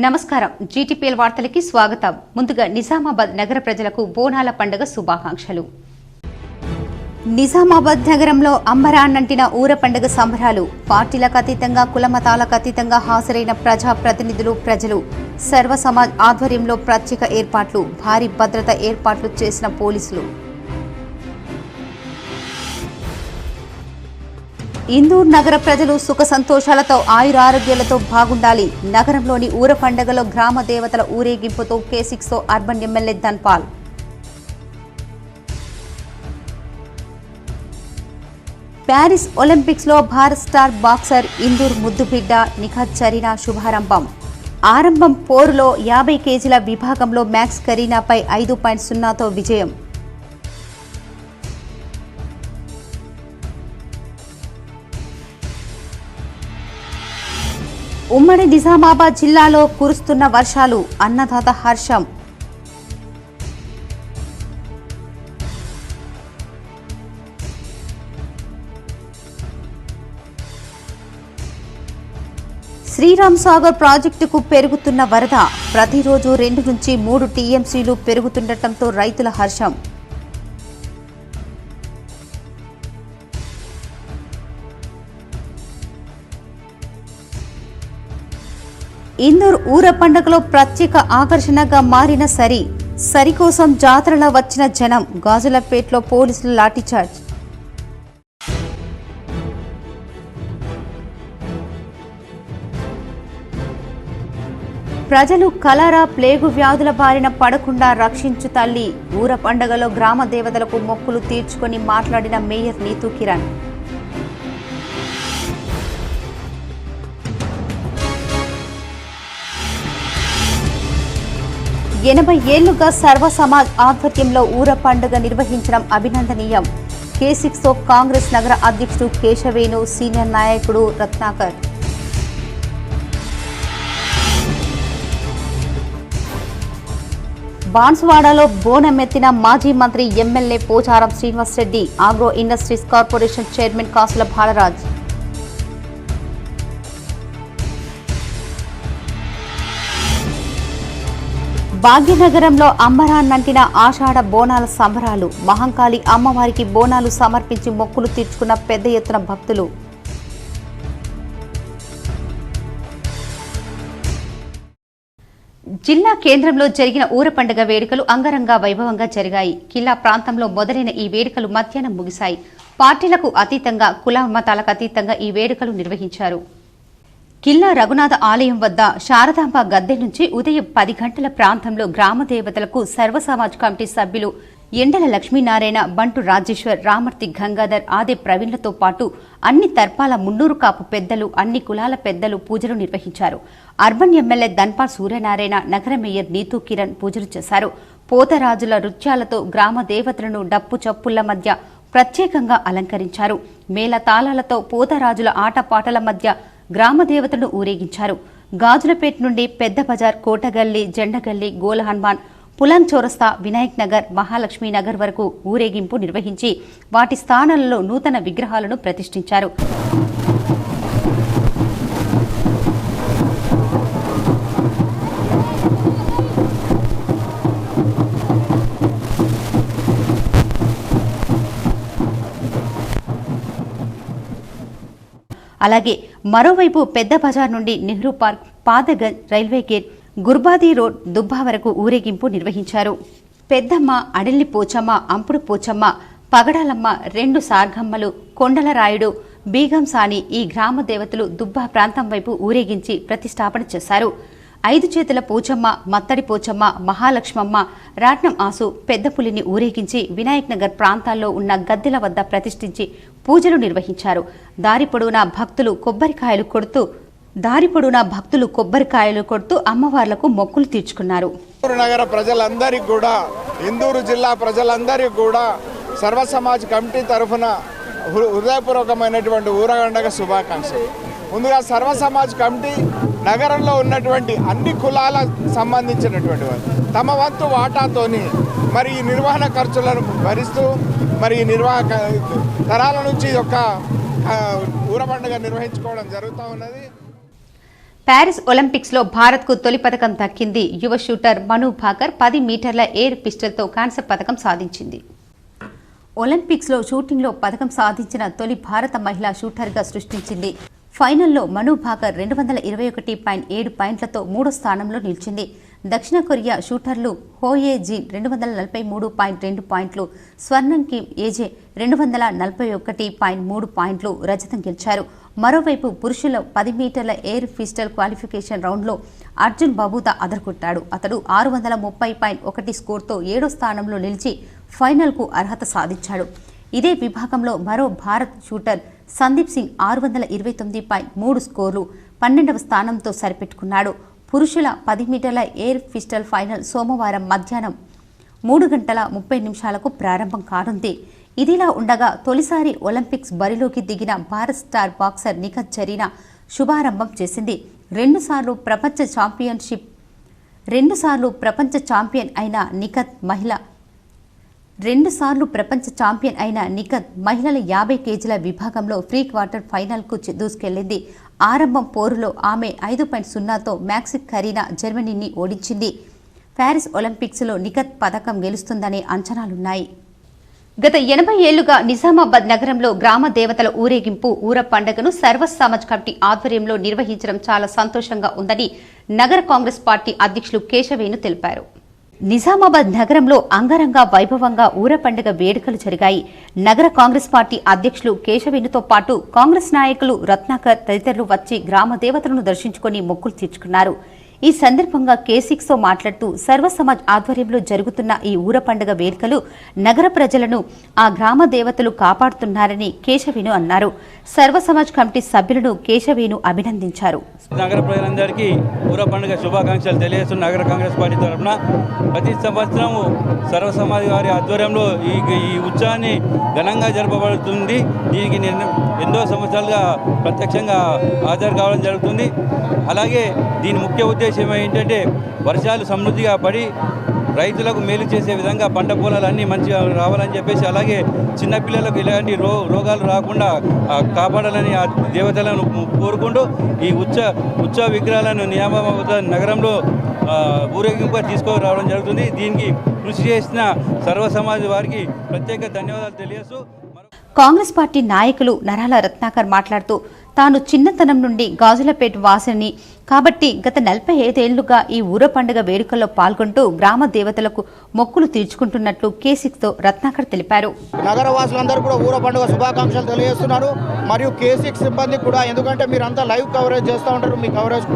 నమస్కారం జీటీపీఎల్ వార్తలకి స్వాగతం. ముందుగా నిజామాబాద్ నగర ప్రజలకు బోనాల పండుగ శుభాకాంక్షలు. నిజామాబాద్ నగరంలో అంబరాన్నంటిన ఊర పండుగ సంబరాలు. పార్టీలకు అతీతంగా కులమతాలకు అతీతంగా హాజరైన ప్రజా ప్రతినిధులు, ప్రజలు. సర్వ సమాజ్ ఆధ్వర్యంలో ప్రత్యేక ఏర్పాట్లు, భారీ భద్రత ఏర్పాట్లు చేసిన పోలీసులు. ఇందూర్ నగర ప్రజలు సుఖ సంతోషాలతో ఆయురారోగ్యాలతో బాగుండాలి. నగరంలోని ఊర పండుగలో గ్రామ దేవతల ఊరేగింపుతో K6 urban MLA Dhanpal. Paris Olympics లో భారత్ స్టార్ బాక్సర్ ఇందూర్ ముద్దుబిడ్డ నిఖత్ జరీనా శుభారంభం. ఆరంభం పోరులో 50 కేజీల విభాగంలో మ్యాక్స్ కరీనాపై 5.0తో విజయం. ఉమ్మడి నిజామాబాద్ జిల్లాలో కురుస్తున్న వర్షాలు, అన్నదాత హర్షం. శ్రీరామ్ సాగర్ ప్రాజెక్టుకు పెరుగుతున్న వరద. ప్రతిరోజు 2 నుంచి 3 టీఎంసీలు పెరుగుతుండటంతో రైతుల హర్షం. ఇందూర్ ఊర పండుగలో ప్రత్యేక ఆకర్షణగా మారిన సరి కోసం జాతరలో వచ్చిన జనం. గాజులపేటలో పోలీసులు లాఠీచార్జ్. ప్రజలు కలరా, ప్లేగు వ్యాధుల బారిన పడకుండా రక్షించు తల్లి. ఊర పండుగలో గ్రామ దేవతలకు మొక్కులు తీర్చుకొని మాట్లాడిన మేయర్ నీతూ కిరణ్. 80 ఏళ్లుగా సర్వ సమాజ్ ఆధ్వర్యంలో ఊర పండుగ నిర్వహించడం అభినందనీయం. K6 కాంగ్రెస్ నగర అధ్యక్షుడు కేశవేణు, సీనియర్ నాయకుడు రత్నాకర్. బాన్సువాడలో బోనమెత్తిన మాజీ మంత్రి MLA Pocharam Srinivas Reddy. Agro industries corporation chairman Kasula Balaraj. భాగ్యనగరంలో అంబరాన్నంటిన ఆషాఢ బోనాల సంబరాలు. మహంకాళి అమ్మవారికి బోనాలు సమర్పించి మొక్కులు తీర్చుకున్న పెద్ద ఎత్తున భక్తులు. జిల్లా కేంద్రంలో జరిగిన ఊర పండుగ వేడుకలు అంగరంగ వైభవంగా జరిగాయి. కిల్లా ప్రాంతంలో మొదలైన ఈ వేడుకలు మధ్యాహ్నం ముగిశాయి. పార్టీలకు అతీతంగా, కుల మతాలకు అతీతంగా ఈ వేడుకలు నిర్వహించారు. కిల్లా రఘునాథ ఆలయం వద్ద శారదాంబ గద్దె నుంచి ఉదయం 10 గంటల ప్రాంతంలో గ్రామ దేవతలకు సర్వ సమాజ్ కమిటీ సభ్యులు ఎండల లక్ష్మీనారాయణ, బంటు రాజేశ్వర్, రామర్తి గంగాధర్, ఆదే ప్రవీణ్లతో పాటు అన్ని తర్పాల 300 కాపు పెద్దలు, అన్ని కులాల పెద్దలు పూజలు నిర్వహించారు. అర్బన్ ఎమ్మెల్యే ధన్పాల్ సూర్యనారాయణ, నగర మేయర్ నీతూ కిరణ్ పూజలు చేశారు. పోతరాజుల నృత్యాలతో గ్రామ దేవతలను డప్పు చప్పుళ్ల మధ్య ప్రత్యేకంగా అలంకరించారు. మేళ తాళాలతో పోతరాజుల ఆటపాటల మధ్య గ్రామ దేవతలను ఊరేగించారు. గాజులపేట నుండి పెద్ద బజార్, కోటగల్లి, జెండగల్లి, గోల హనుమాన్, పులం చౌరస్తా, వినాయక్ నగర్, మహాలక్ష్మి నగర్ వరకు ఊరేగింపు నిర్వహించి వాటి స్థానాలలో నూతన విగ్రహాలను ప్రతిష్ఠించారు. అలాగే మరోవైపు పెద్ద బజార్ నుండి Nehru park, Padaganj, railway gate, Gurbadi road, Dubba వరకు ఊరేగింపు నిర్వహించారు. పెద్దమ్మ, అడెల్లి పోచమ్మ, అంపుడు పోచమ్మ, పగడాలమ్మ, 2 సార్గమ్మలు, కొండలరాయుడు, బీగం సాని ఈ గ్రామ దేవతలు దుబ్బా ప్రాంతం వైపు ఊరేగించి ప్రతిష్టాపన చేశారు. 5 చేతుల పోచమ్మ, మత్తడి పోచమ్మ, మహాలక్ష్మమ్మ, రాట్నం ఆసు, పెద్ద పులిని ఊరేగించి వినాయక్ నగర్ ప్రాంతాల్లో ఉన్న గద్దెల వద్ద ప్రతిష్ఠించి పూజలు నిర్వహించారు. దారి పొడవునా భక్తులు కొబ్బరికాయలు కొడుతూ అమ్మవార్లకు మొక్కులు తీర్చుకున్నారు. నగర ప్రజలందరికీ కూడా, ఇందూరు జిల్లా ప్రజలందరికీ కూడా సర్వ సమాజ్ కమిటీ తరఫున హృదయపూర్వకమైనటువంటి ఊర పండుగ శుభాకాంక్షలు. ముందుగా సర్వ సమాజ్ కమిటీ నగరంలో ఉన్నటువంటి అన్ని కులాలకు సంబంధించినటువంటి వారు తమ వంతు వాటాతోని మరి ఈ నిర్వహణ ఖర్చులను భరిస్తూ మరి ఈ నిర్వాహక తరాల నుంచి ఒక ఊర పండుగ నిర్వహించుకోవడం జరుగుతూ ఉన్నది. ప్యారిస్ ఒలింపిక్స్ లో భారత్ కు తొలి పథకం దక్కింది. యువ షూటర్ మను భాకర్ 10 మీటర్ల ఎయిర్ పిస్టల్తో కాంస్య పథకం సాధించింది. ఒలింపిక్స్ లో షూటింగ్ లో పథకం సాధించిన తొలి భారత మహిళా షూటర్గా సృష్టించింది. ఫైనల్లో మను భాకర్ 221.7 పాయింట్లతో 3వ స్థానంలో నిలిచింది. దక్షిణ కొరియా షూటర్లు హోయే జీన్ 243.2 పాయింట్లు, స్వర్ణం కిమ్ ఏజే 241.3 పాయింట్లు రజతం గెలిచారు. మరోవైపు పురుషుల 10 మీటర్ల ఎయిర్ పిస్టల్ క్వాలిఫికేషన్ రౌండ్లో అర్జున్ బాబూతా అదరగొట్టాడు. అతడు 630.1 స్కోర్తో 7వ స్థానంలో నిలిచి ఫైనల్కు అర్హత సాధించాడు. ఇదే విభాగంలో మరో భారత్ షూటర్ సందీప్ సింగ్ 629.3 స్కోర్లు 12వ స్థానంతో సరిపెట్టుకున్నాడు. పురుషుల 10 మీటర్ల ఎయిర్ పిస్టల్ ఫైనల్ సోమవారం మధ్యాహ్నం 3:30 ప్రారంభం కానుంది. ఇదిలా ఉండగా తొలిసారి ఒలింపిక్స్ బరిలోకి దిగిన భారత్ స్టార్ బాక్సర్ నిఖత్ జరీనా శుభారంభం చేసింది. రెండుసార్లు ప్రపంచ ఛాంపియన్ అయిన నిఖత్ మహిళల 50 కేజీల విభాగంలో ప్రీ క్వార్టర్ ఫైనల్కు దూసుకెళ్లింది. ఆరంభం పోరులో ఆమె 5.0తో మ్యాక్స్ కరీనా జర్మనీని ఓడించింది. ప్యారిస్ ఒలింపిక్స్లో నిఖత్ పథకం గెలుస్తుందనే అంచనాలున్నాయి. గత 80 ఏళ్లుగా నిజామాబాద్ నగరంలో గ్రామ దేవతల ఊరేగింపు ఊర పండుగను సర్వ సమాజ్ కమిటీ ఆధ్వర్యంలో నిర్వహించడం చాలా సంతోషంగా ఉందని నగర కాంగ్రెస్ పార్టీ అధ్యక్షులు కేశవేణు తెలిపారు. నిజామాబాద్ నగరంలో అంగరంగ వైభవంగా ఊర పండుగ వేడుకలు జరిగాయి. నగర కాంగ్రెస్ పార్టీ అధ్యక్షులు కేశవేణుతో పాటు కాంగ్రెస్ నాయకులు రత్నాకర్ తదితరులు వచ్చి గ్రామ దేవతలను దర్శించుకుని మొక్కులు తీర్చుకున్నారు. ఈ సందర్భంగా కేసిక్స్తో మాట్లాడుతూ సర్వ సమాజ్ ఆధ్వర్యంలో జరుగుతున్న ఈ ఊర పండుగ వేడుకలు నగర ప్రజలను ఆ గ్రామ దేవతలు కాపాడుతున్నారని కేశవేణు అన్నారు. సర్వ సమాజ్ కమిటీ సభ్యులను కేశవేణు అభినందించారు. నగర ప్రజలందరికీ ఊర పండుగ శుభాకాంక్షలు తెలియజేస్తున్న నగర కాంగ్రెస్ పార్టీ తరఫున ప్రతి సంవత్సరం సర్వ సమాజ్ వారి ఆధ్వర్యంలో ఈ ఉత్సవాన్ని ఘనంగా జరపబడుతుంది. దీనికి ఎన్నో సంవత్సరాలుగా ప్రత్యక్షంగా హాజరు కావడం జరుగుతుంది. అలాగే దీని ముఖ్య ఉద్దేశం ఏంటంటే వర్షాలు సమృద్ధిగా పడి రైతులకు మేలు చేసే విధంగా పంట పొలాలన్నీ మంచిగా రావాలని చెప్పేసి, అలాగే చిన్నపిల్లలకు ఎలాంటి రోగాలు రాకుండా కాపాడాలని ఆ దేవతలను కోరుకుంటూ ఈ ఉత్సవ విగ్రహాలను నిజామాబాద్ నగరంలో ఊరేగింపుగా తీసుకురావడం జరుగుతుంది. దీనికి కృషి చేసిన సర్వ సమాజ్ వారికి ప్రత్యేక ధన్యవాదాలు తెలియజేస్తూ కాంగ్రెస్ పార్టీ నాయకులు నరాల రత్నాకర్ మాట్లాడుతూ తాను చిన్నతనం నుండి గాజులపేట వాసిని కాబట్టి గత 45 ఏళ్లుగా ఈ ఊర పండుగ వేడుకల్లో పాల్గొంటూ గ్రామ దేవతలకు మొక్కులు తీర్చుకుంటున్నట్లు కేసిక్స్తో రత్నాకర్ తెలిపారు. నగర వాసులందరూ కూడా ఊర పండుగ శుభాకాంక్షలు తెలియజేస్తున్నారు. మరియు కేసిక్స్ సిబ్బందికి కూడా, ఎందుకంటే మీరంతా లైవ్ కవరేజ్ చేస్తూ ఉంటారు, మీ కవరేజ్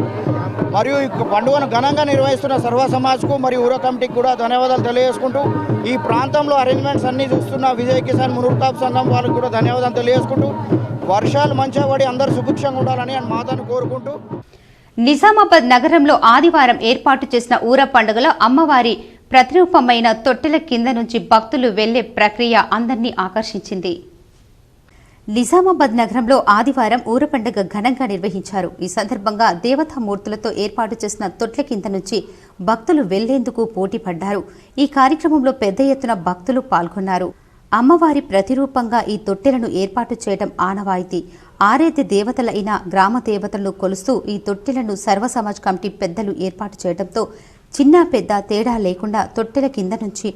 మరియు ఈ పండుగను ఘనంగా నిర్వహిస్తున్న సర్వ సమాజ్కు మరియు ఊర కమిటీకి కూడా ధన్యవాదాలు తెలియజేసుకుంటూ, ఈ ప్రాంతంలో అరేంజ్మెంట్స్ అన్ని చూస్తున్న విజయ్ కిసాన్ మునూర్కాప్ సంఘం వాళ్ళకు కూడా ధన్యవాదాలు తెలియజేసుకుంటూ, వర్షాలు మంచిగా పడి అందరూ సుభిక్షంగా ఉండాలని మాతను కోరుకుంటూ, నిజామాబాద్ నగరంలో ఆదివారం ఏర్పాటు చేసిన ఊర పండుగలో అమ్మవారి ప్రతిరూపమైన తొట్టెల కింద నుంచి భక్తులు వెళ్లే ప్రక్రియ అందరినీ ఆకర్షించింది. నిజామాబాద్ నగరంలో ఆదివారం ఊర పండుగ ఘనంగా నిర్వహించారు. ఈ సందర్భంగా దేవతామూర్తులతో ఏర్పాటు చేసిన తొట్ల కింద నుంచి భక్తులు వెళ్లేందుకు పోటీ పడ్డారు. ఈ కార్యక్రమంలో పెద్ద ఎత్తున భక్తులు పాల్గొన్నారు. అమ్మవారి ప్రతిరూపంగా ఈ తొట్టెలను ఏర్పాటు చేయడం ఆనవాయితీ. ఆరేది దేవతలైన గ్రామ దేవతలను కొలుస్తూ ఈ తొట్టెలను సర్వ సమాజ్ కమిటీ పెద్దలు ఏర్పాటు చేయడంతో చిన్న పెద్ద తేడా లేకుండా తొట్టెల కింద నుంచి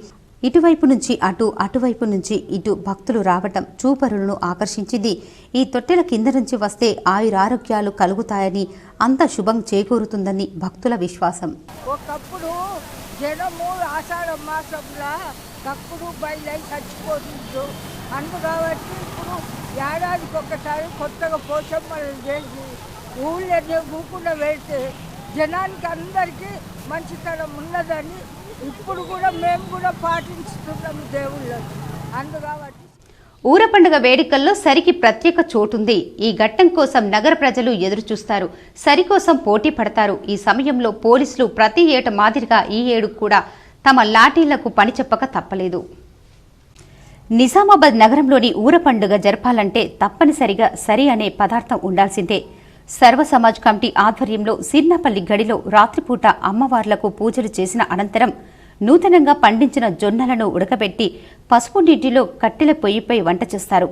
ఇటువైపు నుంచి అటు, అటువైపు నుంచి ఇటు భక్తులు రావటం చూపరులను ఆకర్షించింది. ఈ తొట్టెల కింద నుంచి వస్తే ఆయురారోగ్యాలు కలుగుతాయని, అంత శుభం చేకూరుతుందని భక్తుల విశ్వాసం. ఒకప్పుడు జనము ఆషాఢ మాసంలో తప్పుడు బయలై చచ్చిపోతుండ్రు. కాబట్టి ఇప్పుడు ఏడాదికి ఒక్కసారి కొత్తగా పోషమ్మలు చేసి ఊళ్ళో ఊకుండా వెళ్తే జనానికి అందరికీ మంచితనం ఉన్నదని ఇప్పుడు కూడా మేము కూడా పాటిస్తున్నాము దేవుళ్ళని. కాబట్టి ఊర పండుగ వేడుకల్లో సరికి ప్రత్యేక చోటుంది. ఈ ఘట్టం కోసం నగర ప్రజలు ఎదురు చూస్తారు, సరి కోసం పోటీ పడతారు. ఈ సమయంలో పోలీసులు ప్రతి ఏట మాదిరిగా ఈ ఏడు కూడా తమ లాఠీలకు పని చెప్పక తప్పలేదు. నిజామాబాద్ నగరంలోని ఊర పండుగ జరపాలంటే తప్పనిసరిగా సరి అనే పదార్థం ఉండాల్సిందే. సర్వ సమాజ్ కమిటీ ఆధ్వర్యంలో సిర్నపల్లి గడిలో రాత్రిపూట అమ్మవార్లకు పూజలు చేసిన అనంతరం నూతనంగా పండించిన జొన్నలను ఉడకబెట్టి పసుపు నీటిలో కట్టెల పొయ్యిపై వంట చేస్తారు.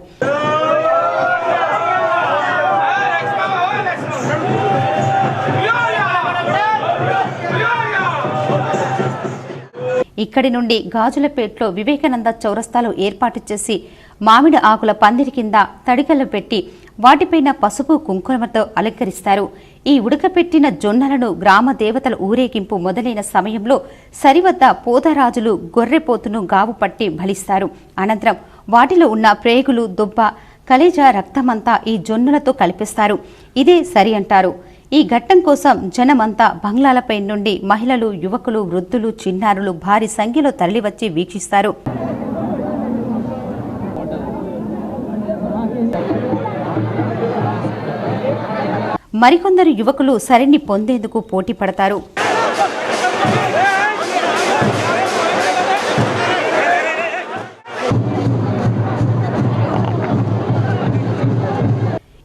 ఇక్కడి నుండి గాజులపేటలో వివేకానంద చౌరస్తాలో ఏర్పాటు చేసి మామిడి ఆకుల పందిరి కింద తడికలు పెట్టి వాటిపైన పసుపు కుంకుమతో అలంకరిస్తారు. ఈ ఉడకపెట్టిన జొన్నలను గ్రామ దేవతల ఊరేగింపు మొదలైన సమయంలో సరివద్ద పోతరాజులు గొర్రెపోతును గావు పట్టి బలిస్తారు. అనంతరం వాటిలో ఉన్న ప్రేగులు, దుబ్బ, కలేజ, రక్తమంతా ఈ జొన్నలతో కలిపిస్తారు. ఇదే సరి అంటారు. ఈ ఘట్టం కోసం జనమంతా బంగ్లాలపై నుండి మహిళలు, యువకులు, వృద్ధులు, చిన్నారులు భారీ సంఖ్యలో తరలివచ్చి వీక్షిస్తారు. మరికొందరు యువకులు సరిని పొందేందుకు పోటీ పడతారు.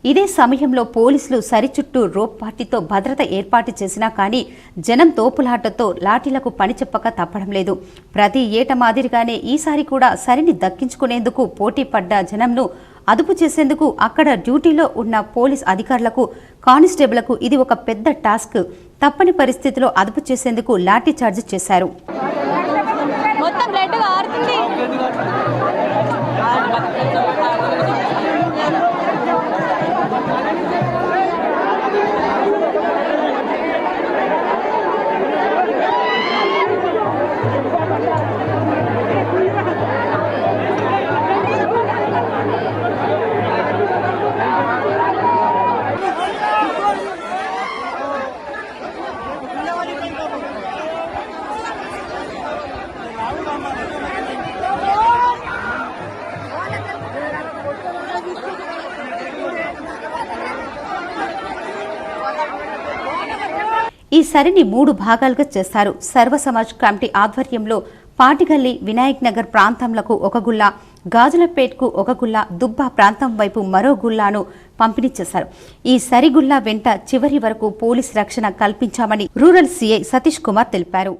ఇదే సమయంలో పోలీసులు సరి చుట్టూ రోప్ పార్టీతో భద్రత ఏర్పాటు చేసినా కానీ జనం తోపులాటతో లాఠీలకు పని చెప్పక తప్పడం లేదు. ప్రతి ఏట మాదిరిగానే ఈసారి కూడా సరిని దక్కించుకునేందుకు పోటీ పడ్డ జనంను అదుపు చేసేందుకు అక్కడ డ్యూటీలో ఉన్న పోలీస్ అధికారులకు, కానిస్టేబుళ్లకు ఇది ఒక పెద్ద టాస్క్. తప్పని పరిస్థితిలో అదుపు చేసేందుకు లాఠీ చార్జ్ చేశారు. ఈ సరిని 3 భాగాలుగా చేస్తారు. సర్వ సమాజ్ కమిటీ ఆధ్వర్యంలో పాటిగల్లి, వినాయక్ నగర్ ప్రాంతంలకు ఒక గుల్ల, గాజులపేట్కు ఒక గుల్ల, దుబ్బా ప్రాంతం వైపు మరో గుల్లాను పంపిణీ చేశారు. ఈ సరిగుల్లా వెంట చివరి వరకు పోలీస్ రక్షణ కల్పించామని రూరల్ సీఐ సతీష్ కుమార్ తెలిపారు.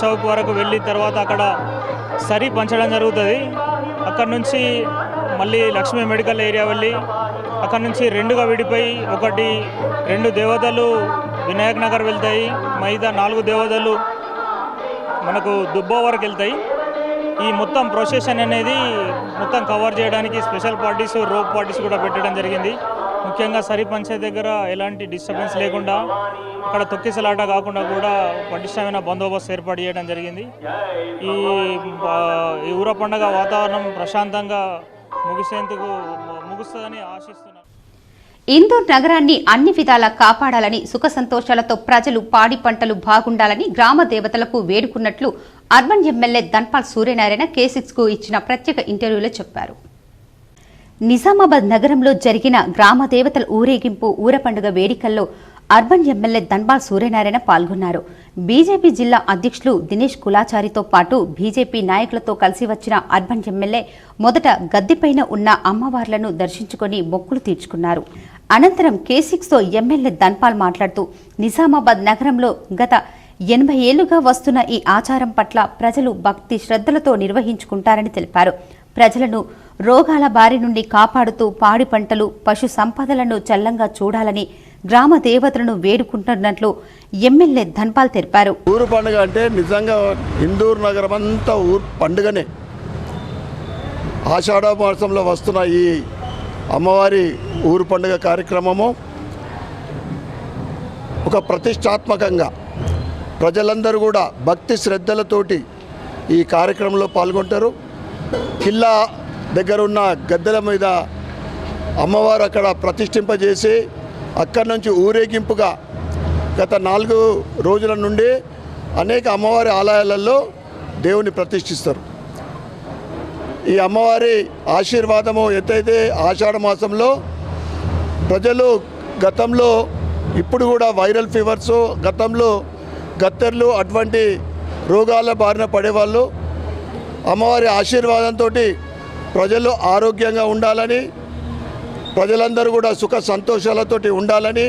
చౌక్ వరకు వెళ్ళిన తర్వాత అక్కడ సరి పంచడం జరుగుతుంది. అక్కడ నుంచి మళ్ళీ లక్ష్మీ మెడికల్ ఏరియా వెళ్ళి అక్కడ నుంచి 2గా విడిపోయి 2 దేవతలు వినాయక్ నగర్ వెళ్తాయి, మైదా 4 దేవతలు మనకు దుబ్బో వరకు వెళ్తాయి. ఈ మొత్తం ప్రొసెషన్ అనేది మొత్తం కవర్ చేయడానికి స్పెషల్ పార్టీస్, రోప్ పార్టీస్ కూడా పెట్టడం జరిగింది. ముఖ్యంగా సరి పంచాయతీ దగ్గర ఎలాంటి డిస్టర్బెన్స్ లేకుండా, అక్కడ తొక్కిసలాట కాకుండా కూడా పటిష్టమైన బందోబస్తు ఏర్పాటు చేయడం జరిగింది. ఈ ఊర పండుగ వాతావరణం ప్రశాంతంగా ముగుస్తుందని ఆశిస్తున్నాను. ఇందూర్ నగరాన్ని అన్ని విధాలా కాపాడాలని, సుఖ సంతోషాలతో ప్రజలు పాడి పంటలు బాగుండాలని గ్రామ దేవతలకు వేడుకున్నట్లు అర్బన్ ఎమ్మెల్యే ధన్పాల్ సూర్యనారాయణ K6కు ఇచ్చిన ప్రత్యేక ఇంటర్వ్యూలో చెప్పారు. నిజామాబాద్ నగరంలో జరిగిన గ్రామ దేవతల ఊరేగింపు ఊర పండుగ వేడుకల్లో అర్బన్ ఎమ్మెల్యే ధన్పాల్ సూర్యనారాయణ పాల్గొన్నారు. బీజేపీ జిల్లా అధ్యక్షులు దినేష్ కులాచారితో పాటు బీజేపీ నాయకులతో కలిసి వచ్చిన అర్బన్ ఎమ్మెల్యే మొదట గద్దెపైన ఉన్న అమ్మవార్లను దర్శించుకుని మొక్కులు తీర్చుకున్నారు. అనంతరం K6తో ఎమ్మెల్యే ధన్పాల్ మాట్లాడుతూ నిజామాబాద్ నగరంలో గత 80 ఏళ్లుగా వస్తున్న ఈ ఆచారం పట్ల ప్రజలు భక్తి శ్రద్ధలతో నిర్వహించుకుంటారని తెలిపారు. ప్రజలను రోగాల బారి నుండి కాపాడుతూ పాడి పంటలు, పశు సంపదలను చల్లంగా చూడాలని గ్రామ దేవతలను వేడుకుంటున్నట్లు ఎమ్మెల్యే ధన్పాల్ తెలిపారు. ఊరు పండుగ అంటే నిజంగా ఇందూరు నగరం అంతా ఊరు పండుగనే. ఆషాఢ మాసంలో వస్తున్న ఈ అమ్మవారి ఊరు పండుగ కార్యక్రమము ఒక ప్రతిష్టాత్మకంగా ప్రజలందరూ కూడా భక్తి శ్రద్ధలతోటి ఈ కార్యక్రమంలో పాల్గొంటారు. కిల్లా దగ్గర ఉన్న గద్దెల మీద అమ్మవారు అక్కడ ప్రతిష్ఠింపజేసి అక్కడి నుంచి ఊరేగింపుగా గత 4 రోజుల నుండి అనేక అమ్మవారి ఆలయాలలో దేవుని ప్రతిష్ఠిస్తారు. ఈ అమ్మవారి ఆశీర్వాదము ఎత్తైతే ఆషాఢ మాసంలో ప్రజలు గతంలో ఇప్పుడు కూడా వైరల్ ఫీవర్స్, గతంలో గత్తెర్లు అటువంటి రోగాల బారిన పడేవాళ్ళు అమ్మవారి ఆశీర్వాదంతో ప్రజలు ఆరోగ్యంగా ఉండాలని, ప్రజలందరూ కూడా సుఖ సంతోషాలతోటి ఉండాలని,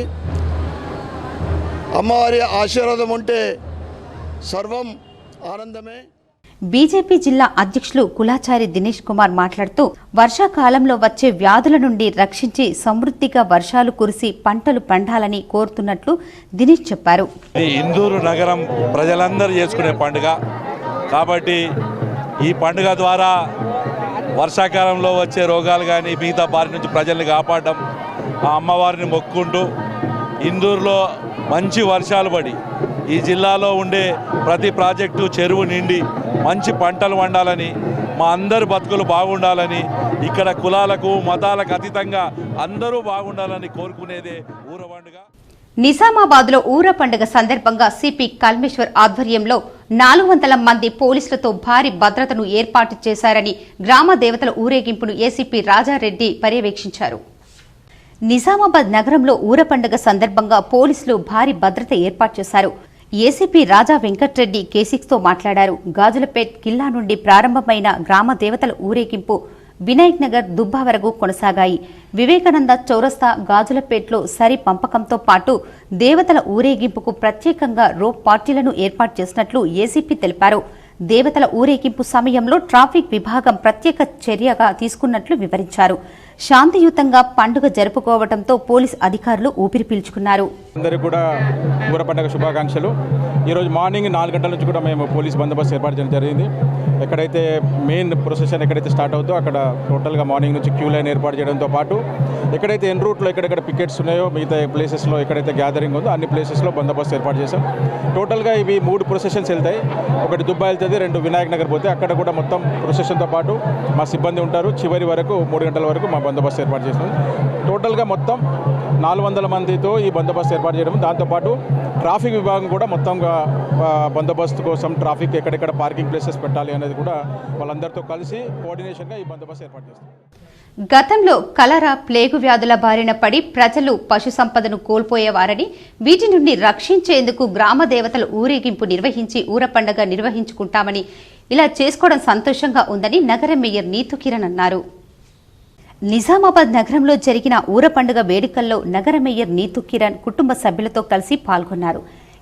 అమ్మవారి ఆశీర్వాదం ఉంటే సర్వం ఆనందమే. బీజేపీ జిల్లా అధ్యక్షులు కులాచారి దినేష్ కుమార్ మాట్లాడుతూ వర్షాకాలంలో వచ్చే వ్యాధుల నుండి రక్షించి సమృద్ధిగా వర్షాలు కురిసి పంటలు పండాలని కోరుతున్నట్లు దినేష్ చెప్పారు. ఇందూరు నగరం ప్రజలందరూ చేసుకునే పండుగ. కాబట్టి ఈ పండుగ ద్వారా వర్షాకాలంలో వచ్చే రోగాలు కానీ మిగతా బారి నుంచి ప్రజల్ని కాపాడడం, ఆ అమ్మవారిని మొక్కుకుంటూ ఇందూరులో మంచి వర్షాలు పడి ఈ జిల్లాలో ఉండే ప్రతి ప్రాజెక్టు చెరువు నిండి మంచి పంటలు పండాలని, మా అందరి బతుకులు బాగుండాలని, ఇక్కడ కులాలకు మతాలకు అతీతంగా అందరూ బాగుండాలని కోరుకునేదే ఊర పండుగ. నిజామాబాద్లో ఊర పండుగ సందర్భంగా సిపి కల్మేశ్వర్ ఆధ్వర్యంలో 400 మంది పోలీసులతో భారీ భద్రతను ఏర్పాటు చేశారని గ్రామ దేవతల ఊరేగింపును ఏసీపీ రాజారెడ్డి పర్యవేక్షించారు. నిజామాబాద్ నగరంలో ఊర పండుగ సందర్భంగా పోలీసులు భారీ భద్రత ఏర్పాటు చేశారు. ఏసీపీ రాజా వెంకట్రెడ్డి కేసిక్స్తో మాట్లాడారు. గాజులపేట్ కిల్లా నుండి ప్రారంభమైన గ్రామ దేవతల ఊరేగింపు వినాయక్ నగర్ దుబ్బా వరకు కొనసాగాయి. వివేకానంద చౌరస్తా గాజులపేట్లో సరి పంపకంతో పాటు దేవతల ఊరేగింపుకు ప్రత్యేకంగా రోప్ పార్టీలను ఏర్పాటు చేసినట్లు ఏసీపీ తెలిపారు. దేవతల ఊరేగింపు సమయంలో ట్రాఫిక్ విభాగం ప్రత్యేక చర్యగా తీసుకున్నట్లు వివరించారు. శాంతియుతంగా పండుగ జరుపుకోవడంతో పోలీస్ అధికారులు ఊపిరి పీల్చుకున్నారు. అందరికీ కూడా ఊర పండుగ శుభాకాంక్షలు. ఈరోజు మార్నింగ్ 4 గంటల నుంచి కూడా మేము పోలీస్ బందోబస్తు ఏర్పాటు చేయడం జరిగింది. ఎక్కడైతే మెయిన్ ప్రొసెషన్ ఎక్కడైతే స్టార్ట్ అవుతుందో అక్కడ టోటల్గా మార్నింగ్ నుంచి క్యూ లైన్ ఏర్పాటు చేయడంతో పాటు ఎక్కడైతే ఎన్ రూట్లో ఎక్కడెక్కడ పికెట్స్ ఉన్నాయో మిగతా ప్లేసెస్లో ఎక్కడైతే గ్యాదరింగ్ ఉందో అన్ని ప్లేసెస్లో బందోబస్తు ఏర్పాటు చేశాం. టోటల్గా ఇవి 3 ప్రొసెషన్స్ వెళ్తాయి. ఒకటి దుబ్బా వెళ్తుంది, 2 వినాయక్ నగర్ పోతే అక్కడ కూడా మొత్తం ప్రొసెషన్తో పాటు మా సిబ్బంది ఉంటారు. చివరి వరకు 3 గంటల వరకు మా బందోబస్తు ఏర్పాటు చేసినాం. టోటల్గా మొత్తం 400 మందితో ఈ బందోబస్తు ఏర్పాటు చేయడం, దాంతోపాటు ట్రాఫిక్ విభాగం కూడా మొత్తంగా బందోబస్తు కోసం ట్రాఫిక్ ఎక్కడెక్కడ పార్కింగ్ ప్లేసెస్ పెట్టాలి అనేది కూడా వాళ్ళందరితో కలిసి కోఆర్డినేషన్గా ఈ బందోబస్తు ఏర్పాటు చేస్తాం. గతంలో కలరా, ప్లేగు వ్యాధుల బారిన పడి ప్రజలు పశు సంపదను కోల్పోయేవారని, వీటి నుండి రక్షించేందుకు గ్రామ దేవతల ఊరేగింపు నిర్వహించి ఊర పండుగ నిర్వహించుకుంటామని, ఇలా చేసుకోవడం సంతోషంగా ఉందని నగర మేయర్ నీతు కిరణ్ అన్నారు. నిజామాబాద్ నగరంలో జరిగిన ఊర పండుగ వేడుకల్లో నగర మేయర్ నీతు కిరణ్ కుటుంబ సభ్యులతో కలిసి పాల్గొన్నారు.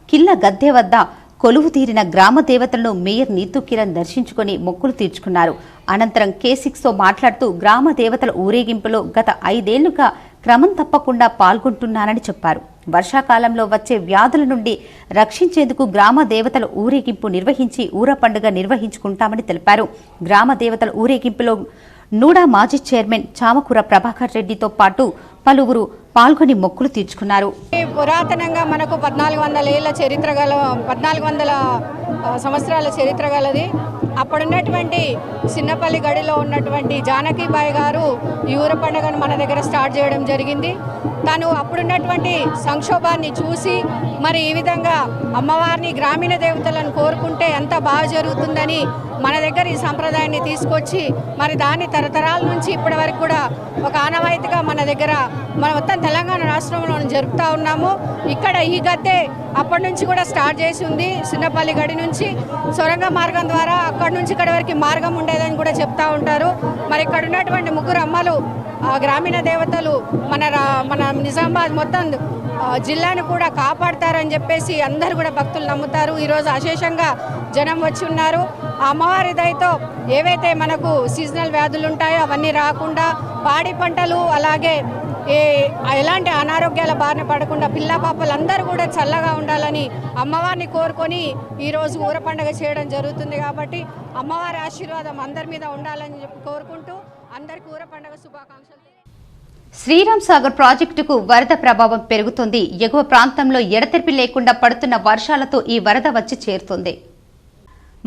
కిల్ల గద్దె వద్ద కొలువు తీరిన గ్రామ దేవతలను మేయర్ నీతు కిరణ్ దర్శించుకుని మొక్కులు తీర్చుకున్నారు. అనంతరం కేసిక్స్తో మాట్లాడుతూ గ్రామ దేవతల ఊరేగింపులో గత 5 ఏళ్లుగా క్రమం తప్పకుండా పాల్గొంటున్నానని చెప్పారు. వర్షాకాలంలో వచ్చే వ్యాధుల నుండి రక్షించేందుకు గ్రామ దేవతల ఊరేగింపు నిర్వహించి ఊర పండుగ నిర్వహించుకుంటామని తెలిపారు. గ్రామ దేవతల ఊరేగింపులో నూడా మాజీ చైర్మన్ చామకూర ప్రభాకర్ రెడ్డితో పాటు పలువురు పాల్గొని మొక్కులు తీర్చుకున్నారు. పురాతనంగా మనకు 1400 సంవత్సరాల చరిత్ర గలది. అప్పుడున్నటువంటి చిన్నపల్లి గడిలో ఉన్నటువంటి జానకీబాయి గారు ఈ ఊర పండుగను మన దగ్గర స్టార్ట్ చేయడం జరిగింది. తను అప్పుడున్నటువంటి సంక్షోభాన్ని చూసి మరి ఈ విధంగా అమ్మవారిని గ్రామీణ దేవతలను కోరుకుంటే ఎంత బాగా జరుగుతుందని మన దగ్గర ఈ సంప్రదాయాన్ని తీసుకొచ్చి మరి దాన్ని తరతరాల నుంచి ఇప్పటి వరకు కూడా ఒక ఆనవాయితీగా మన దగ్గర మన మొత్తం తెలంగాణ రాష్ట్రంలో జరుపుతూ ఉన్నాము. ఇక్కడ ఈ గద్దె అప్పటి నుంచి కూడా స్టార్ట్ చేసి ఉంది. చిన్నపల్లి గడి నుంచి సొరంగ మార్గం ద్వారా అక్కడి నుంచి ఇక్కడ వరకు మార్గం ఉండేదని కూడా చెప్తూ ఉంటారు. మరి ఇక్కడ ఉన్నటువంటి 3 అమ్మలు గ్రామీణ దేవతలు మన నిజామాబాద్ మొత్తం జిల్లాను కూడా కాపాడతారని చెప్పేసి అందరూ కూడా భక్తులు నమ్ముతారు. ఈరోజు అశేషంగా జనం వచ్చి ఉన్నారు. ఆ అమ్మవారి దయతో ఏవైతే మనకు సీజనల్ వ్యాధులు ఉంటాయో అవన్నీ రాకుండా, పాడి పంటలు అలాగే ఎలాంటి అనారోగ్యాల బారిన పడకుండా పిల్ల పాపలు అందరూ కూడా చల్లగా ఉండాలని అమ్మవారిని కోరుకొని ఈరోజు ఊర పండుగ చేయడం జరుగుతుంది. కాబట్టి అమ్మవారి ఆశీర్వాదం అందరి మీద ఉండాలని చెప్పి కోరుకుంటూ అందరికీ ఊర పండుగ శుభాకాంక్షలు. శ్రీరామ్ సాగర్ ప్రాజెక్టుకు వరద ప్రభావం పెరుగుతుంది. ఎగువ ప్రాంతంలో ఎడతెరిపి లేకుండా పడుతున్న వర్షాలతో ఈ వరద వచ్చి చేరుతుంది.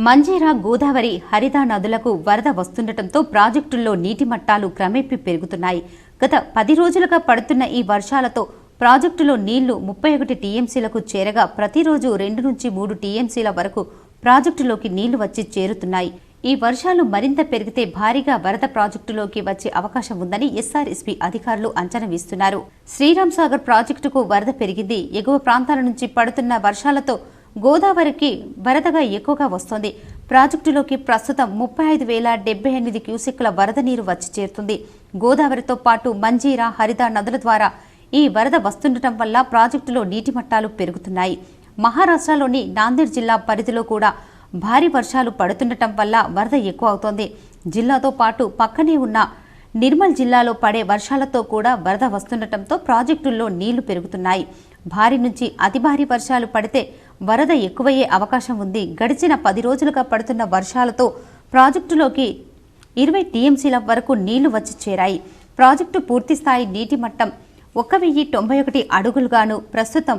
మంజీరా, గోదావరి, హరిదా నదులకు వరద వస్తుండటంతో ప్రాజెక్టుల్లో నీటి మట్టాలు క్రమేపీ పెరుగుతున్నాయి. గత 10 రోజులుగా పడుతున్న ఈ వర్షాలతో ప్రాజెక్టులో నీళ్లు 31 టీఎంసీలకు చేరగా ప్రతిరోజు 2 నుంచి 3 టీఎంసీల వరకు ప్రాజెక్టులోకి నీళ్లు వచ్చి చేరుతున్నాయి. ఈ వర్షాలు మరింత పెరిగితే భారీగా వరద ప్రాజెక్టులోకి వచ్చే అవకాశం ఉందని ఎస్ఆర్ఎస్పీ అధికారులు అంచనా వేస్తున్నారు. శ్రీరామ్ సాగర్ ప్రాజెక్టుకు వరద పెరిగింది. ఎగువ ప్రాంతాల నుంచి పడుతున్న వర్షాలతో గోదావరికి వరదగా ఎక్కువగా వస్తోంది. ప్రాజెక్టులోకి ప్రస్తుతం 35,078 క్యూసెక్కుల వరద నీరు వచ్చి చేరుతుంది. గోదావరితో పాటు మంజీరా, హరిదా నదుల ద్వారా ఈ వరద వస్తుండటం వల్ల ప్రాజెక్టులో నీటి మట్టాలు పెరుగుతున్నాయి. మహారాష్ట్రలోని నాందేడ్ జిల్లా పరిధిలో కూడా భారీ వర్షాలు పడుతుండటం వల్ల వరద ఎక్కువ అవుతోంది. జిల్లాతో పాటు పక్కనే ఉన్న నిర్మల్ జిల్లాలో పడే వర్షాలతో కూడా వరద వస్తుండటంతో ప్రాజెక్టుల్లో నీళ్లు పెరుగుతున్నాయి. భారీ నుంచి అతి భారీ వర్షాలు పడితే వరద ఎక్కువయ్యే అవకాశం ఉంది. గడిచిన 10 రోజులుగా పడుతున్న వర్షాలతో ప్రాజెక్టులోకి 20 టీఎంసీల వరకు నీళ్లు వచ్చి చేరాయి. ప్రాజెక్టు పూర్తిస్థాయి నీటి మట్టం 1091 అడుగులుగాను ప్రస్తుతం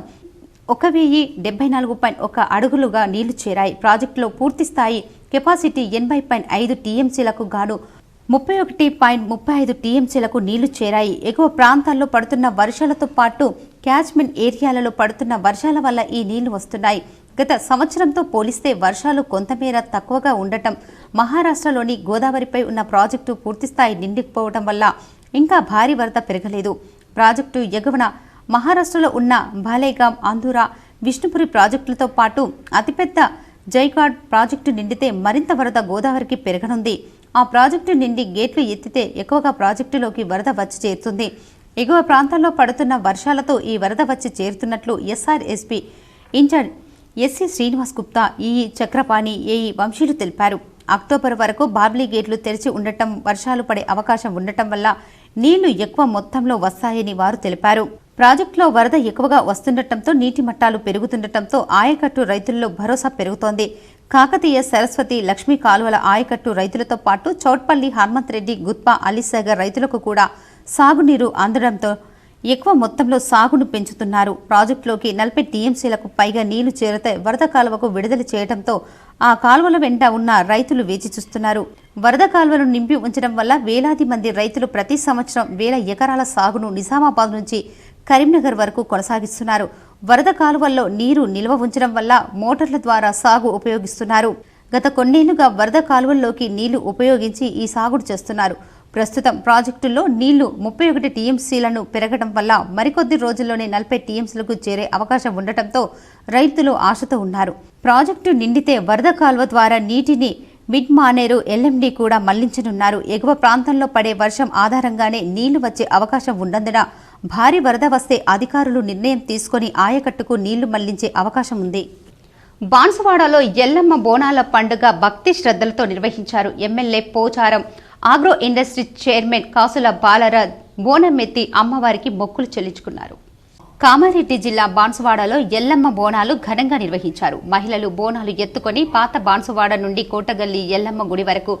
1074.1 అడుగులుగా నీళ్లు చేరాయి. ప్రాజెక్టులో పూర్తిస్థాయి కెపాసిటీ 80.5 టీఎంసీలకు గాను 31.35 టీఎంసీలకు నీళ్లు చేరాయి. ఎగువ ప్రాంతాల్లో పడుతున్న వర్షాలతో పాటు క్యాచ్మెంట్ ఏరియాలలో పడుతున్న వర్షాల వల్ల ఈ నీళ్లు వస్తున్నాయి. గత సంవత్సరంతో పోలిస్తే వర్షాలు కొంతమేర తక్కువగా ఉండటం, మహారాష్ట్రలోని గోదావరిపై ఉన్న ప్రాజెక్టు పూర్తిస్థాయి నిండిపోవడం వల్ల ఇంకా భారీ వరద పెరగలేదు. ప్రాజెక్టు ఎగువన మహారాష్ట్రలో ఉన్న బాలేగాం, ఆంధూరా, విష్ణుపురి ప్రాజెక్టులతో పాటు అతిపెద్ద జైగాడ్ ప్రాజెక్టు నిండితే మరింత వరద గోదావరికి పెరగనుంది. ఆ ప్రాజెక్టు నిండి గేట్లు ఎత్తితే ఎక్కువగా ప్రాజెక్టులోకి వరద వచ్చి చేరుతుంది. ఎగువ ప్రాంతాల్లో పడుతున్న వర్షాలతో ఈ వరద వచ్చి చేరుతున్నట్లు S R S P incharge SC Srinivas Gupta, EE Chakrapani, AE వంశీలు తెలిపారు. అక్టోబర్ వరకు బాబ్లీ గేట్లు తెరిచి ఉండటం, వర్షాలు పడే అవకాశం ఉండటం వల్ల నీళ్లు ఎక్కువ మొత్తంలో వస్తాయని వారు తెలిపారు. ప్రాజెక్టులో వరద ఎక్కువగా వస్తుండటంతో నీటి మట్టాలు పెరుగుతుండటంతో ఆయకట్టు రైతుల్లో భరోసా పెరుగుతోంది. కాకతీయ, సరస్వతి, లక్ష్మీ కాలువల ఆయకట్టు రైతులతో పాటు చౌట్పల్లి, హనుమంత్ రెడ్డి, గుత్పా, అలీసాగర్ రైతులకు కూడా సాగునీరు అందడంతో ఎక్కువ మొత్తంలో సాగును పెంచుతున్నారు. ప్రాజెక్టులోకి 40 టీఎంసీలకు పైగా నీళ్లు చేరితే వరద కాలువకు విడుదల చేయడంతో ఆ కాలువల వెంట ఉన్న రైతులు వేచి చూస్తున్నారు. వరద కాలువను నింపి ఉంచడం వల్ల వేలాది మంది రైతులు ప్రతి సంవత్సరం 1000 ఎకరాల సాగును నిజామాబాద్ నుంచి కరీంనగర్ వరకు కొనసాగిస్తున్నారు. వరద కాలువల్లో నీరు నిల్వ ఉంచడం వల్ల మోటార్ల ద్వారా సాగు ఉపయోగిస్తున్నారు. గత కొన్నేళ్లుగా వరద కాలువల్లోకి నీళ్లు ఉపయోగించి ఈ సాగుడు చేస్తున్నారు. ప్రస్తుతం ప్రాజెక్టుల్లో నీళ్లు 31 టీఎంసీలను పెరగడం వల్ల మరికొద్ది రోజుల్లోనే 40 టీఎంసీలకు చేరే అవకాశం ఉండటంతో రైతులు ఆశతో ఉన్నారు. ప్రాజెక్టు నిండితే వరద కాలువ ద్వారా నీటిని మిడ్ మానేరు, ఎల్ఎండి కూడా మళ్లించనున్నారు. ఎగువ ప్రాంతంలో పడే వర్షం ఆధారంగానే నీళ్లు వచ్చే అవకాశం ఉన్నందున భారీ వరద వస్తే అధికారులు నిర్ణయం తీసుకుని ఆయకట్టుకు నీళ్లు మళ్లించే అవకాశం ఉంది. బాన్సువాడలో ఎల్లమ్మ బోనాల పండుగ భక్తి శ్రద్ధలతో నిర్వహించారు. MLA Pocharam agro industry chairman Kasula Balraj బోనమెత్తి అమ్మవారికి మొక్కులు చెల్లించుకున్నారు. కామారెడ్డి జిల్లా బాన్సువాడలో ఎల్లమ్మ బోనాలు ఘనంగా నిర్వహించారు. మహిళలు బోనాలు ఎత్తుకొని పాత బాన్సువాడ నుండి కోటగల్లి ఎల్లమ్మ గుడి వరకు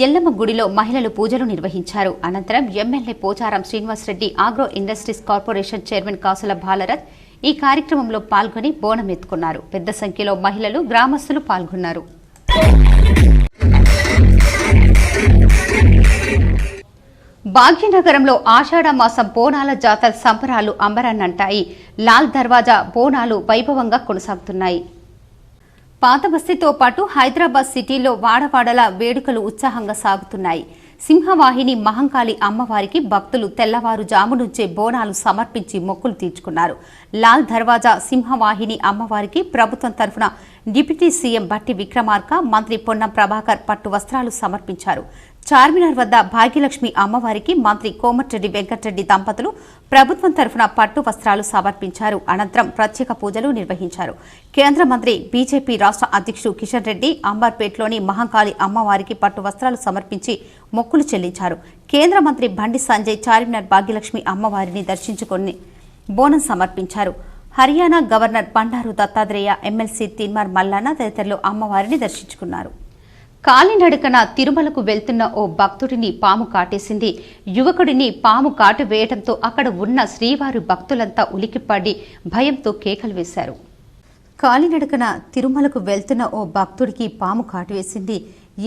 ఎల్లమ్మ గుడిలో మహిళలు పూజలు నిర్వహించారు. అనంతరం MLA Pocharam Srinivas Reddy, agro industries corporation chairman Kasula Balaraj ఈ కార్యక్రమంలో పాల్గొని బోనం ఎత్తుకున్నారు. పెద్ద సంఖ్యలో మహిళలు, గ్రామస్తులు పాల్గొన్నారు. భాగ్యనగరంలో ఆషాఢ మాసం బోనాల జాతర సంబరాలు అంబరాన్నంటాయి. లాల్ దర్వాజా బోనాలు వైభవంగా కొనసాగుతున్నాయి. పాత బస్తీతో పాటు హైదరాబాద్ సిటీలో వాడవాడల వేడుకలు ఉత్సాహంగా సాగుతున్నాయి. సింహవాహిని మహంకాళి అమ్మవారికి భక్తులు తెల్లవారుజాము నుంచే బోనాలు సమర్పించి మొక్కులు తీర్చుకున్నారు. లాల్ దర్వాజా సింహవాహిని అమ్మవారికి ప్రభుత్వం తరఫున డిప్యూటీ సీఎం బట్టి విక్రమార్క, మంత్రి పొన్నం ప్రభాకర్ పట్టు వస్త్రాలు సమర్పించారు. చార్మినార్ వద్ద భాగ్యలక్ష్మి అమ్మవారికి మంత్రి కోమటిరెడ్డి వెంకటరెడ్డి దంపతులు ప్రభుత్వం తరఫున పట్టు వస్త్రాలు సమర్పించారు. అనంతరం ప్రత్యేక పూజలు నిర్వహించారు. కేంద్ర మంత్రి, బీజేపీ రాష్ట్ర అధ్యక్షుడు కిషన్ రెడ్డి అంబర్పేట్లోని మహంకాళి అమ్మవారికి పట్టు వస్త్రాలు సమర్పించి మొక్కులు చెల్లించారు. కేంద్ర మంత్రి బండి సంజయ్ చార్మినార్ భాగ్యలక్ష్మి అమ్మవారిని దర్శించుకొని బోనం సమర్పించారు. హర్యానా గవర్నర్ బండారు దత్తాత్రేయ, ఎమ్మెల్సీ తిన్మార్ మల్లాన తదితరులు అమ్మవారిని దర్శించుకున్నారు. కాలినడకన తిరుమలకు వెళ్తున్న ఓ భక్తుడిని పాము కాటేసింది. యువకుడిని పాము కాటు వేయడంతో అక్కడ ఉన్న శ్రీవారి భక్తులంతా ఉలికిపడి భయంతో కేకలు వేశారు. కాలినడకన తిరుమలకు వెళ్తున్న ఓ భక్తుడికి పాము కాటు వేసింది.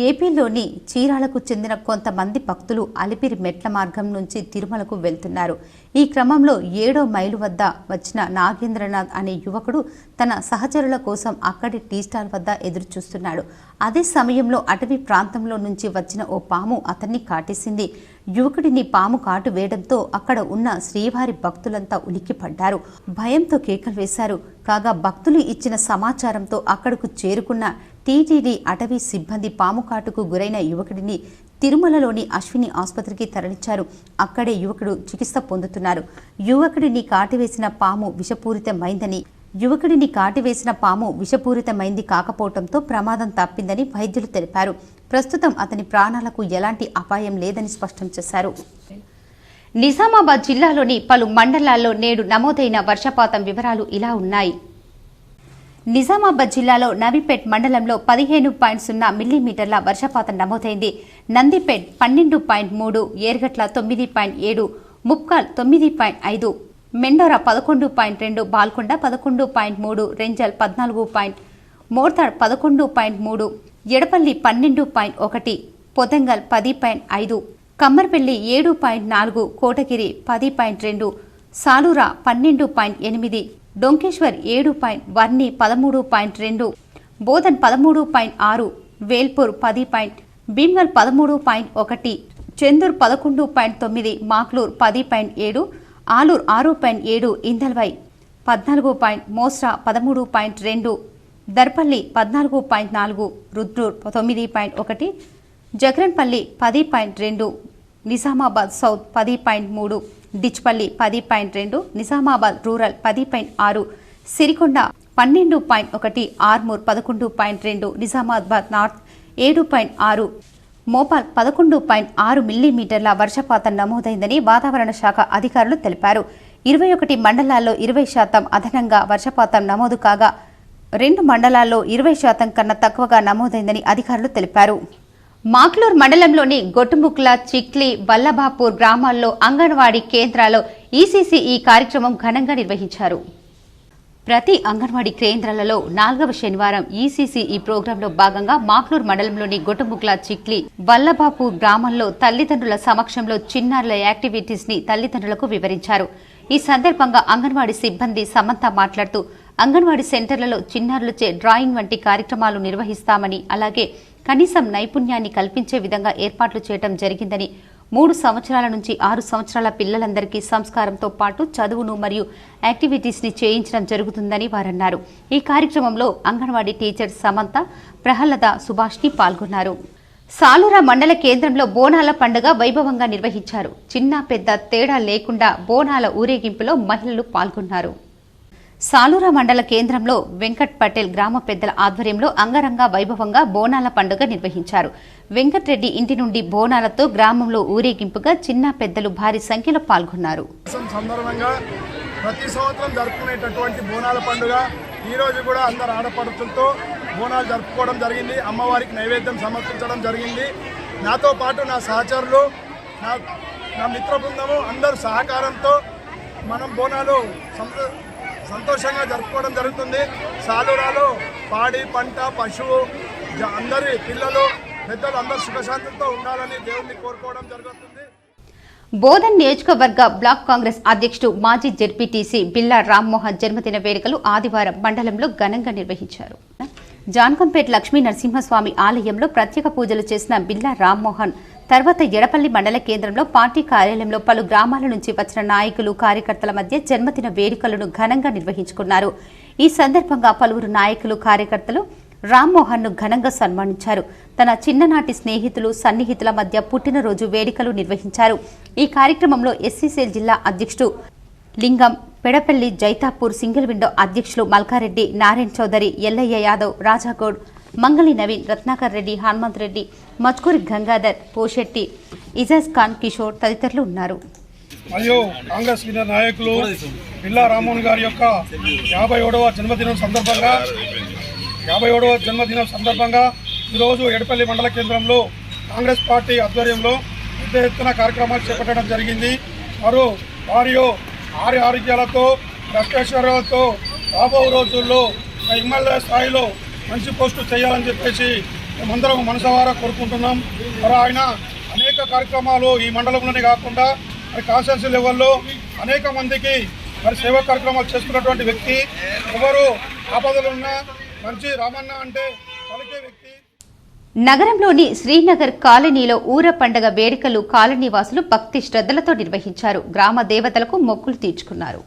ఏపీలోని చీరాలకు చెందిన కొంతమంది భక్తులు అలిపిరి మెట్ల మార్గం నుంచి తిరుమలకు వెళ్తున్నారు. ఈ క్రమంలో 7వ మైలు వద్ద వచ్చిన నాగేంద్రనాథ్ అనే యువకుడు తన సహచరుల కోసం అక్కడి టీ స్టాల్ వద్ద ఎదురుచూస్తున్నాడు. అదే సమయంలో అటవీ ప్రాంతంలో నుంచి వచ్చిన ఓ పాము అతన్ని కాటేసింది. యువకుడిని పాము కాటు వేయడంతో అక్కడ ఉన్న శ్రీవారి భక్తులంతా ఉలిక్కిపడ్డారు. భయంతో కేకలు వేశారు. కాగా భక్తులు ఇచ్చిన సమాచారంతో అక్కడకు చేరుకున్న టీటీడీ అటవీ సిబ్బంది పాము కాటుకు గురైన యువకుడిని తిరుమలలోని అశ్విని ఆసుపత్రికి తరలించారు. అక్కడే యువకుడు చికిత్స పొందుతున్నారు. యువకుడిని కాటివేసిన పాము విషపూరితమైంది కాకపోవడంతో ప్రమాదం తప్పిందని వైద్యులు తెలిపారు. ప్రస్తుతం అతని ప్రాణాలకు ఎలాంటి అపాయం లేదని స్పష్టం చేశారు. నిజామాబాద్ జిల్లాలోని పలు మండలాల్లో నేడు నమోదైన వర్షపాతం వివరాలు ఇలా ఉన్నాయి. నిజామాబాద్ జిల్లాలో నవీపేట్ మండలంలో 15.0 మిల్లీమీటర్ల వర్షపాతం నమోదైంది. Nandipet 12.3, Yergatla 9.7, Mupkal 9.5, Mendora 11.2, Balkonda 11.3, Renjal 14, Morthad 11.3, Yedapalli 12.1, Pothangal 10.5, Kammarpally 7.4, Kotagiri 10.2, Salura 12.8, Donkeshwar 7, Varni 13.2, Bodhan 13.6, Velpur 10, Bheemgal 13.1, Chendur 11.9, Makloor 10.7, Aloor 6.7, Indalwai 14, Mosra 13.2, Darpally 14.4, Rudrur 9.1, Jagaranpally 10.2, Nizamabad south 10.3, Dichpally 10.2, Nizamabad rural 10.6, Sirikonda 12.1, Armoor 11.2, Nizamabad north 7.6, Mopal 11.6 మిల్లీమీటర్ల వర్షపాతం నమోదైందని వాతావరణ శాఖ అధికారులు తెలిపారు. 21 మండలాల్లో 20% అదనంగా వర్షపాతం నమోదు కాగా 2 మండలాల్లో 20% కన్నా తక్కువగా నమోదైందని అధికారులు తెలిపారు. మాక్లూర్ మండలంలోని గొట్టుముక్ల, చిక్లి, వల్లభాపూర్ గ్రామాల్లో అంగన్వాడీ కేంద్రాల్లో ఈసీసీ ఈ కార్యక్రమం ఘనంగా నిర్వహించారు. ప్రతి అంగన్వాడీ కేంద్రాలలో 4వ శనివారం ఈసీసీ ఈ ప్రోగ్రాంలో భాగంగా మాక్లూర్ మండలంలోని గొట్టుముక్ల, చిక్లి, వల్లభాపూర్ గ్రామంలో తల్లిదండ్రుల సమక్షంలో చిన్నారుల యాక్టివిటీస్ ని తల్లిదండ్రులకు వివరించారు. ఈ సందర్భంగా అంగన్వాడీ సిబ్బంది సమంత మాట్లాడుతూ అంగన్వాడీ సెంటర్లలో చిన్నారులచే డ్రాయింగ్ వంటి కార్యక్రమాలు నిర్వహిస్తామని, అలాగే కనీసం నైపుణ్యాన్ని కల్పించే విధంగా ఏర్పాట్లు చేయడం జరిగిందని, 3 సంవత్సరాల నుంచి 6 సంవత్సరాల పిల్లలందరికీ సంస్కారంతో పాటు చదువును మరియు యాక్టివిటీస్ ని చేయించడం జరుగుతుందని వారన్నారు. ఈ కార్యక్రమంలో అంగన్వాడీ టీచర్ సమంత, ప్రహ్లాద, సుభాష్ని పాల్గొన్నారు. సాలూరా మండల కేంద్రంలో బోనాల పండుగ వైభవంగా నిర్వహించారు. చిన్న పెద్ద తేడా లేకుండా బోనాల ఊరేగింపులో మహిళలు పాల్గొన్నారు. సాలూరా మండల కేంద్రంలో వెంకట్ పటేల్ గ్రామ పెద్దల ఆధ్వర్యంలో అంగరంగ వైభవంగా బోనాల పండుగ నిర్వహించారు. వెంకట్రెడ్డి ఇంటి నుండి బోనాలతో గ్రామంలో ఊరేగింపుగా చిన్న పెద్దలు భారీ సంఖ్యలో పాల్గొన్నారు. సందర్భంగా ప్రతి సంవత్సరం జరుపుకునేటటువంటి బోనాల పండుగ ఈ రోజు కూడా అందరు ఆడపడుచులతో బోనాలు జరుపుకోవడం జరిగింది. అమ్మవారికి నైవేద్యం సమర్పించడం జరిగింది. నాతో పాటు నా సహచరులు, నా మిత్ర బృందము అందరు సహకారంతో మనం బోనాలు సంతోషంగా జరుపుకోవడం జరుగుతుంది. సాలూరాలో పాడి పంట, పశువు, అందరి పిల్లలు, పెద్దలు అందరూ సుఖశాంతులతో ఉండాలని దేవుణ్ణి కోరుకోవడం జరుగుతుంది. బోధన్ నియోజకవర్గ బ్లాక్ కాంగ్రెస్ అధ్యక్షుడు, మాజీ జెడ్పీటీసీ బిల్లా రామ్మోహన్ జన్మదిన వేడుకలు ఆదివారం మండలంలో ఘనంగా నిర్వహించారు. జాన్కంపేట్ లక్ష్మీ నరసింహస్వామి ఆలయంలో ప్రత్యేక పూజలు చేసిన బిల్లా రామ్మోహన్ తర్వాత ఎడపల్లి మండల కేంద్రంలో పార్టీ కార్యాలయంలో పలు గ్రామాల నుంచి వచ్చిన నాయకులు, కార్యకర్తల మధ్య జన్మదిన వేడుకలను ఘనంగా నిర్వహించుకున్నారు. ఈ సందర్భంగా పలువురు నాయకులు, కార్యకర్తలు రామ్మోహన్ ను ఘనంగా సన్మానించారు. తన చిన్ననాటి స్నేహితులు, సన్నిహితుల మధ్య పుట్టినరోజు వేడుకలు నిర్వహించారు. ఈ కార్యక్రమంలో ఎస్సీసీఎల్ జిల్లా అధ్యక్షుడు లింగం, పెడపల్లి జైతాపూర్ సింగిల్ విండో అధ్యక్షులు మల్కారెడ్డి, నారాయణ చౌదరి, ఎల్లయ్య యాదవ్, రాజాగౌడ్, మంగళి నవీన్, రత్నాకర్ రెడ్డి, హనుమంత్ రెడ్డి, మజ్కూరి గంగాధర్, పోషెట్టి, ఇజాజ్ ఖాన్, కిషోర్ తదితరులు ఉన్నారు. మరియు కాంగ్రెస్ సీనియర్ నాయకులు బిల్లా రామ్మోహన్ గారి యొక్క 57వ జన్మదినం సందర్భంగా ఈరోజు ఎడపల్లి మండల కేంద్రంలో కాంగ్రెస్ పార్టీ ఆధ్వర్యంలో పెద్ద ఎత్తున కార్యక్రమాలు చేపట్టడం జరిగింది. వారి ఆరోగ్యాలతో, రక్తేశ్వర్యాలతో రాబో రోజుల్లో ఎమ్మెల్యే స్థాయిలో మంచి పోస్టు చేయాలని చెప్పేసి మేమందరం మనసారా కోరుకుంటున్నాం. మరి ఆయన అనేక కార్యక్రమాలు ఈ మండలంలోనే కాకుండా మరి కాన్స్టిట్యున్సీ లెవెల్లో అనేక మందికి మరి సేవా కార్యక్రమాలు చేసుకున్నటువంటి వ్యక్తి. ఎవరు ఆపదలున్నా మంచి రామన్న అంటే పలికే వ్యక్తి. నగరంలోని శ్రీనగర్ కాలనీలో ఊర పండుగ వేడుకలు కాలనీ వాసులు భక్తి శ్రద్ధలతో నిర్వహించారు. గ్రామ దేవతలకు మొక్కులు తీర్చుకున్నారు.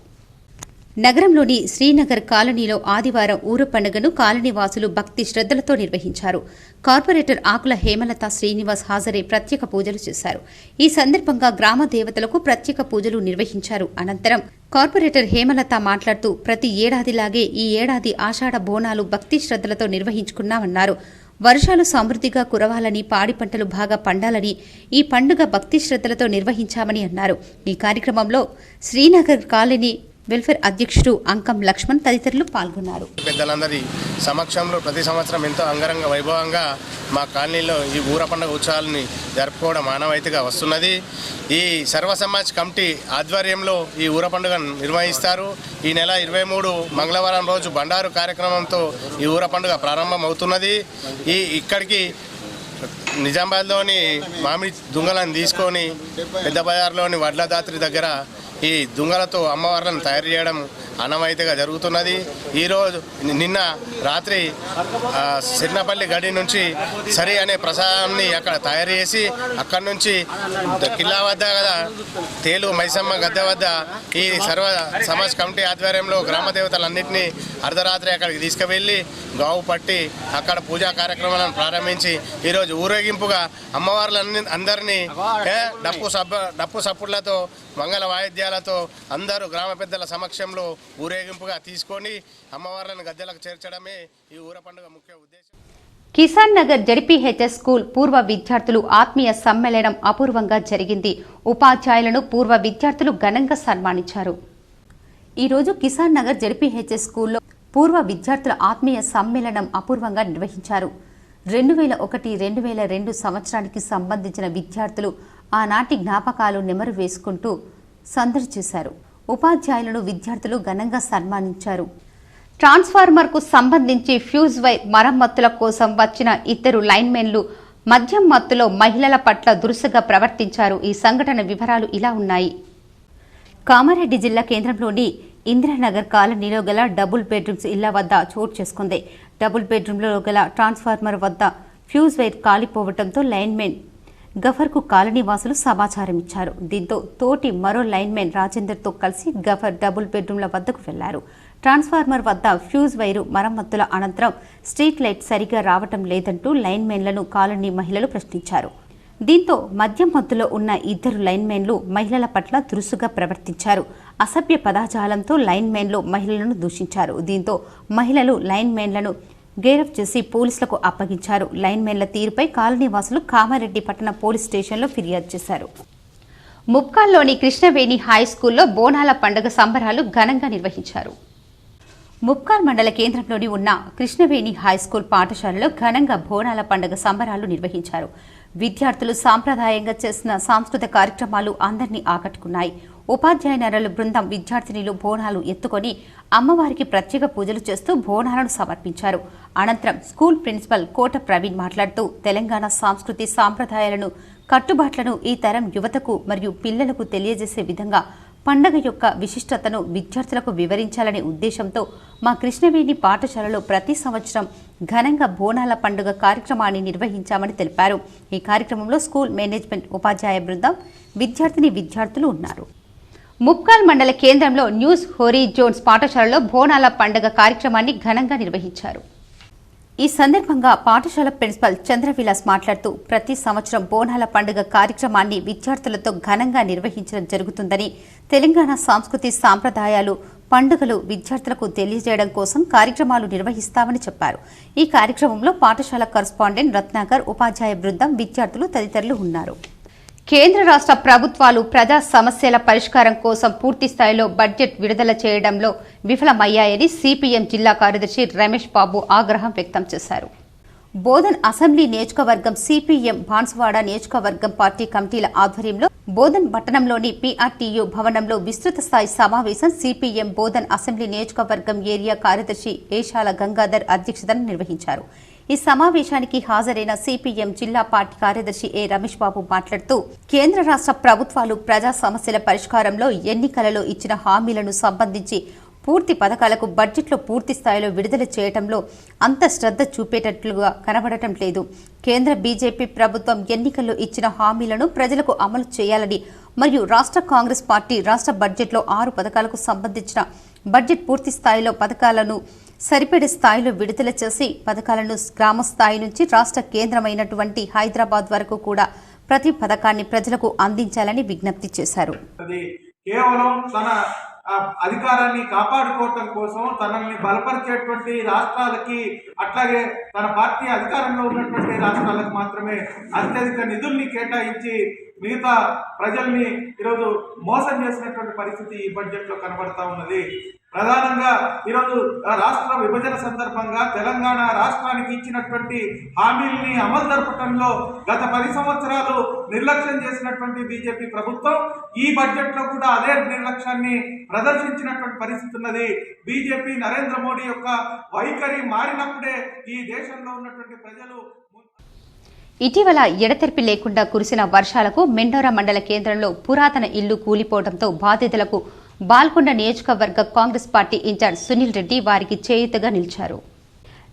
నగరంలోని శ్రీనగర్ కాలనీలో ఆదివారం ఊర పండుగను కాలనీవాసులు భక్తి శ్రద్ధలతో నిర్వహించారు. కార్పొరేటర్ ఆకుల హేమలత శ్రీనివాస్ హాజరై ప్రత్యేక పూజలు చేశారు. ఈ సందర్భంగా గ్రామ దేవతలకు ప్రత్యేక పూజలు నిర్వహించారు. అనంతరం కార్పొరేటర్ హేమలత మాట్లాడుతూ ప్రతి ఏడాదిలాగే ఈ ఏడాది ఆషాఢ బోనాలు భక్తి శ్రద్ధలతో నిర్వహించుకున్నామన్నారు. వర్షాలు సమృద్ధిగా కురవాలని, పాడి పంటలు బాగా పండాలని ఈ పండుగ భక్తి శ్రద్ధలతో నిర్వహించామని అన్నారు. ఈ కార్యక్రమంలో శ్రీనగర్ కాలనీ వెల్ఫేర్ అధ్యక్షుడు అంకం లక్ష్మణ్ తదితరులు పాల్గొన్నారు. పెద్దలందరి సమక్షంలో ప్రతి సంవత్సరం ఎంతో అంగరంగ వైభవంగా మా కాలనీలో ఈ ఊర పండుగ ఉత్సవాలని జరుపుకోవడం ఆనవాయితీగా వస్తున్నది. ఈ సర్వ సమాజ్ కమిటీ ఆధ్వర్యంలో ఈ ఊర పండుగను నిర్వహిస్తారు. ఈ నెల 23 మంగళవారం రోజు బండారు కార్యక్రమంతో ఈ ఊర పండుగ ప్రారంభం అవుతున్నది. ఇక్కడికి నిజామాబాద్లోని మామిడి దుంగలను తీసుకొని పెద్ద బజార్లోని వడ్ల దాత్రి దగ్గర ఈ దుంగలతో అమ్మవార్లను తయారు చేయడం ఆనవాయితీగా జరుగుతున్నది. ఈరోజు నిన్న రాత్రి సిరినపల్లి గడి నుంచి సరి అనే ప్రసాదాన్ని అక్కడ తయారు చేసి అక్కడి నుంచి కిల్లా వద్ద కదా తేలు మైసమ్మ గద్దె వద్ద ఈ సర్వ సమాజ్ కమిటీ ఆధ్వర్యంలో గ్రామ దేవతలన్నింటినీ అర్ధరాత్రి అక్కడికి తీసుకువెళ్ళి గావు పట్టి అక్కడ పూజా కార్యక్రమాలను ప్రారంభించి ఈరోజు ఊరేగింపుగా అమ్మవార్లందరినీ డప్పు సప్పుళ్లతో మంగళ వాయిద్యాలతో అందరూ గ్రామ పెద్దల సమక్షంలో ఊరేగింపుగా తీసుకొని అమ్మవార్లను గద్దెలకు చేర్చడమే ఈ ఊర పండుగ ముఖ్య ఉద్దేశం. కిసాన్ నగర్ జడ్పీహెచ్ఎస్ స్కూల్ పూర్వ విద్యార్థులు ఆత్మీయ సమ్మేళనం అపూర్వంగా జరిగింది. ఉపాధ్యాయులను పూర్వ విద్యార్థులు ఘనంగా సన్మానించారు. ఈరోజు కిసాన్ నగర్ జడ్పీహెచ్ఎస్ స్కూల్లో పూర్వ విద్యార్థుల ఆత్మీయ సమ్మేళనం అపూర్వంగా నిర్వహించారు. 2001-2002 సంవత్సరానికి సంబంధించిన విద్యార్థులు ఆనాటి జ్ఞాపకాలు నెమరు వేసుకుంటూ సందడి చేశారు. ఉపాధ్యాయులను విద్యార్థులు ఘనంగా సన్మానించారు. ట్రాన్స్ఫార్మర్కు సంబంధించి ఫ్యూజ్ వైర్ మరమ్మతుల కోసం వచ్చిన 2 లైన్మెన్లు మద్యం మత్తులో మహిళల పట్ల దురుసుగా ప్రవర్తించారు. ఈ సంఘటన వివరాలు ఇలా ఉన్నాయి. కామారెడ్డి జిల్లా కేంద్రంలోని ఇందిరానగర్ కాలనీలో గల డబుల్ బెడ్రూమ్స్ ఇళ్ల వద్ద చోటు చేసుకుంది. డబుల్ బెడ్రూమ్లో గల ట్రాన్స్ఫార్మర్ వద్ద ఫ్యూజ్ వైర్ కాలిపోవడంతో లైన్మెన్ గఫర్కు కాలనీ వాసులు సమాచారం ఇచ్చారు. దీంతో తోటి మరో లైన్మెన్ రాజేందర్తో కలిసి గఫర్ డబుల్ బెడ్రూమ్ల వద్దకు వెళ్లారు. ట్రాన్స్ఫార్మర్ వద్ద ఫ్యూజ్ వైరు మరమ్మతుల అనంతరం స్ట్రీట్ లైట్ సరిగా రావటం లేదంటూ లైన్మెన్లను కాలనీ మహిళలు ప్రశ్నించారు. దీంతో మద్యం మత్తులో ఉన్న 2 లైన్మెన్లు మహిళల పట్ల దురుసుగా ప్రవర్తించారు. అసభ్య పదజాలంతో లైన్మెన్లు మహిళలను దూషించారు. దీంతో మహిళలు లైన్మెన్లను గేరఫ్ చేసి పోలీసులకు అప్పగించారు. లైన్మెన్ల తీరుపై కాలనీవాసులు కామారెడ్డి పట్టణ పోలీస్ స్టేషన్లో ఫిర్యాదు చేశారు. ముప్కాల్లోని కృష్ణవేణి హై స్కూల్లో బోనాల పండుగ సంబరాలు ఘనంగా నిర్వహించారు. ముప్కాల్ మండల కేంద్రంలోని ఉన్న కృష్ణవేణి హై స్కూల్ పాఠశాలలో ఘనంగా బోనాల పండుగ సంబరాలు నిర్వహించారు. విద్యార్థులు సాంప్రదాయంగా చేసిన సాంస్కృతిక కార్యక్రమాలు అందరినీ ఆకట్టుకున్నాయి. ఉపాధ్యాయుల బృందం విద్యార్థినిలు బోనాలు ఎత్తుకొని అమ్మవారికి ప్రత్యేక పూజలు చేస్తూ బోనాలను సమర్పించారు. అనంతరం స్కూల్ ప్రిన్సిపల్ కోట ప్రవీణ్ మాట్లాడుతూ తెలంగాణ సంస్కృతి సాంప్రదాయాలను కట్టుబాట్లను ఈ తరం యువతకు మరియు పిల్లలకు తెలియజేసే విధంగా పండుగ యొక్క విశిష్టతను విద్యార్థులకు వివరించాలనే ఉద్దేశంతో మా కృష్ణవేణి పాఠశాలలో ప్రతి సంవత్సరం ఘనంగా బోనాల పండుగ కార్యక్రమాన్ని నిర్వహించామని తెలిపారు. ఈ కార్యక్రమంలో స్కూల్ మేనేజ్మెంట్ ఉపాధ్యాయ బృందం విద్యార్థులు ఉన్నారు. ముప్కాల్ మండల కేంద్రంలో న్యూస్ హోరీ జోన్స్ పాఠశాలలో బోనాల పండుగ కార్యక్రమాన్ని ఘనంగా నిర్వహించారు. ఈ సందర్భంగా పాఠశాల ప్రిన్సిపల్ చంద్రవిలాస్ మాట్లాడుతూ ప్రతి సంవత్సరం బోనాల పండుగ కార్యక్రమాన్ని విద్యార్థులతో ఘనంగా నిర్వహించడం జరుగుతుందని, తెలంగాణ సంస్కృతి సాంప్రదాయాలు పండుగలు విద్యార్థులకు తెలియజేయడం కోసం కార్యక్రమాలు నిర్వహిస్తామని చెప్పారు. ఈ కార్యక్రమంలో పాఠశాల కరస్పాండెంట్ రత్నాకర్, ఉపాధ్యాయ బృందం, విద్యార్థులు తదితరులు ఉన్నారు. కేంద్ర రాష్ట్ర ప్రభుత్వాలు ప్రజా సమస్యల పరిష్కారం కోసం పూర్తి స్థాయిలో బడ్జెట్ విడుదల చేయడంలో విఫలమయ్యాయని సిపిఎం జిల్లా కార్యదర్శి రమేష్ బాబు ఆగ్రహం వ్యక్తం చేశారు. బోధన్ అసెంబ్లీ నియోజకవర్గం సిపిఎం బాన్సువాడ నియోజకవర్గం పార్టీ కమిటీల ఆధ్వర్యంలో బోధన్ పట్టణంలోని పిఆర్టీయూ భవనంలో విస్తృత స్థాయి సమావేశం సిపిఎం బోధన్ అసెంబ్లీ నియోజకవర్గం ఏరియా కార్యదర్శి ఏషాల గంగాధర్ అధ్యక్షతన నిర్వహించారు. ఈ సమావేశానికి హాజరైన సిపిఎం జిల్లా పార్టీ కార్యదర్శి ఏ రమేష్ బాబు మాట్లాడుతూ కేంద్ర రాష్ట్ర ప్రభుత్వాలు ప్రజా సమస్యల పరిష్కారంలో ఎన్నికలలో ఇచ్చిన హామీలను సంబంధించి పూర్తి పథకాలకు బడ్జెట్లో పూర్తి స్థాయిలో విడుదల చేయడంలో అంత శ్రద్ధ చూపేటట్లుగా కనబడటం లేదు. కేంద్ర బీజేపీ ప్రభుత్వం ఎన్నికల్లో ఇచ్చిన హామీలను ప్రజలకు అమలు చేయాలని మరియు రాష్ట్ర కాంగ్రెస్ పార్టీ రాష్ట్ర బడ్జెట్లో 6 పథకాలకు సంబంధించిన బడ్జెట్ పూర్తి స్థాయిలో పథకాలను సరిపడే స్థాయిలో విడుదల చేసి పథకాలను గ్రామ స్థాయి నుంచి రాష్ట్ర కేంద్రమైనటువంటి హైదరాబాద్ వరకు కూడా ప్రతి పథకాన్ని ప్రజలకు అందించాలని విజ్ఞప్తి చేశారు. కేవలం తన అధికారాన్ని కాపాడుకోవటం కోసం తనల్ని బలపరిచేటువంటి రాష్ట్రాలకి, అట్లాగే తన పార్టీ అధికారంలో ఉన్నటువంటి రాష్ట్రాలకు మాత్రమే అత్యధిక నిధుల్ని కేటాయించి మిగతా ప్రజల్ని ఈరోజు మోసం చేసినటువంటి పరిస్థితి ఈ బడ్జెట్లో కనబడతా ఉన్నది. ప్రధానంగా ఈరోజు రాష్ట్ర విభజన సందర్భంగా తెలంగాణ రాష్ట్రానికి ఇచ్చినటువంటి హామీల్ని అమలు జరపడంలో గత 10 సంవత్సరాలు నిర్లక్ష్యం చేసినటువంటి బీజేపీ ప్రభుత్వం ఈ బడ్జెట్లో కూడా అదే నిర్లక్ష్యాన్ని ప్రదర్శించినటువంటి పరిస్థితి ఉన్నది. బీజేపీ నరేంద్ర మోడీ యొక్క వైఖరి మారినప్పుడే ఈ దేశంలో ఉన్నటువంటి ప్రజలు. ఇటీవల ఎడతెరిపి లేకుండా కురిసిన వర్షాలకు మెండోరా మండల కేంద్రంలో పురాతన ఇల్లు కూలిపోవడంతో బాధితులకు బాల్కొండ నియోజకవర్గ కాంగ్రెస్ పార్టీ ఇన్ఛార్జ్ సునీల్ రెడ్డి వారికి చేయూతగా నిలిచారు.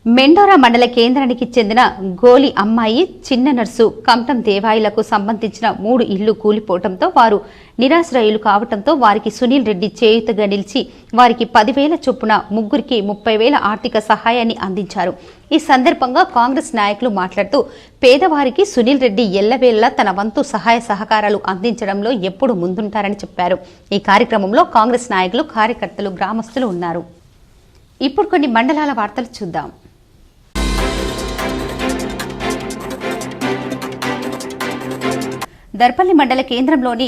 మెండోరా మండల కేంద్రానికి చెందిన గోలి అమ్మాయి, చిన్న నర్సు, కంఠం దేవాయిలకు సంబంధించిన 3 ఇళ్లు కూలిపోవడంతో వారు నిరాశ్రయులు కావడంతో వారికి సునీల్ రెడ్డి చేయూతగా నిలిచి వారికి 10,000 చొప్పున ముగ్గురికి 30,000 ఆర్థిక సహాయాన్ని అందించారు. ఈ సందర్భంగా కాంగ్రెస్ నాయకులు మాట్లాడుతూ పేదవారికి సునీల్ రెడ్డి ఎల్లవేళలా తన వంతు సహాయ సహకారాలు అందించడంలో ఎప్పుడు ముందుంటారని చెప్పారు. ఈ కార్యక్రమంలో కాంగ్రెస్ నాయకులు, కార్యకర్తలు, గ్రామస్తులు ఉన్నారు. ఇప్పుడు కొన్ని మండలాల వార్తలు చూద్దాం. దర్పల్లి మండల కేంద్రంలోని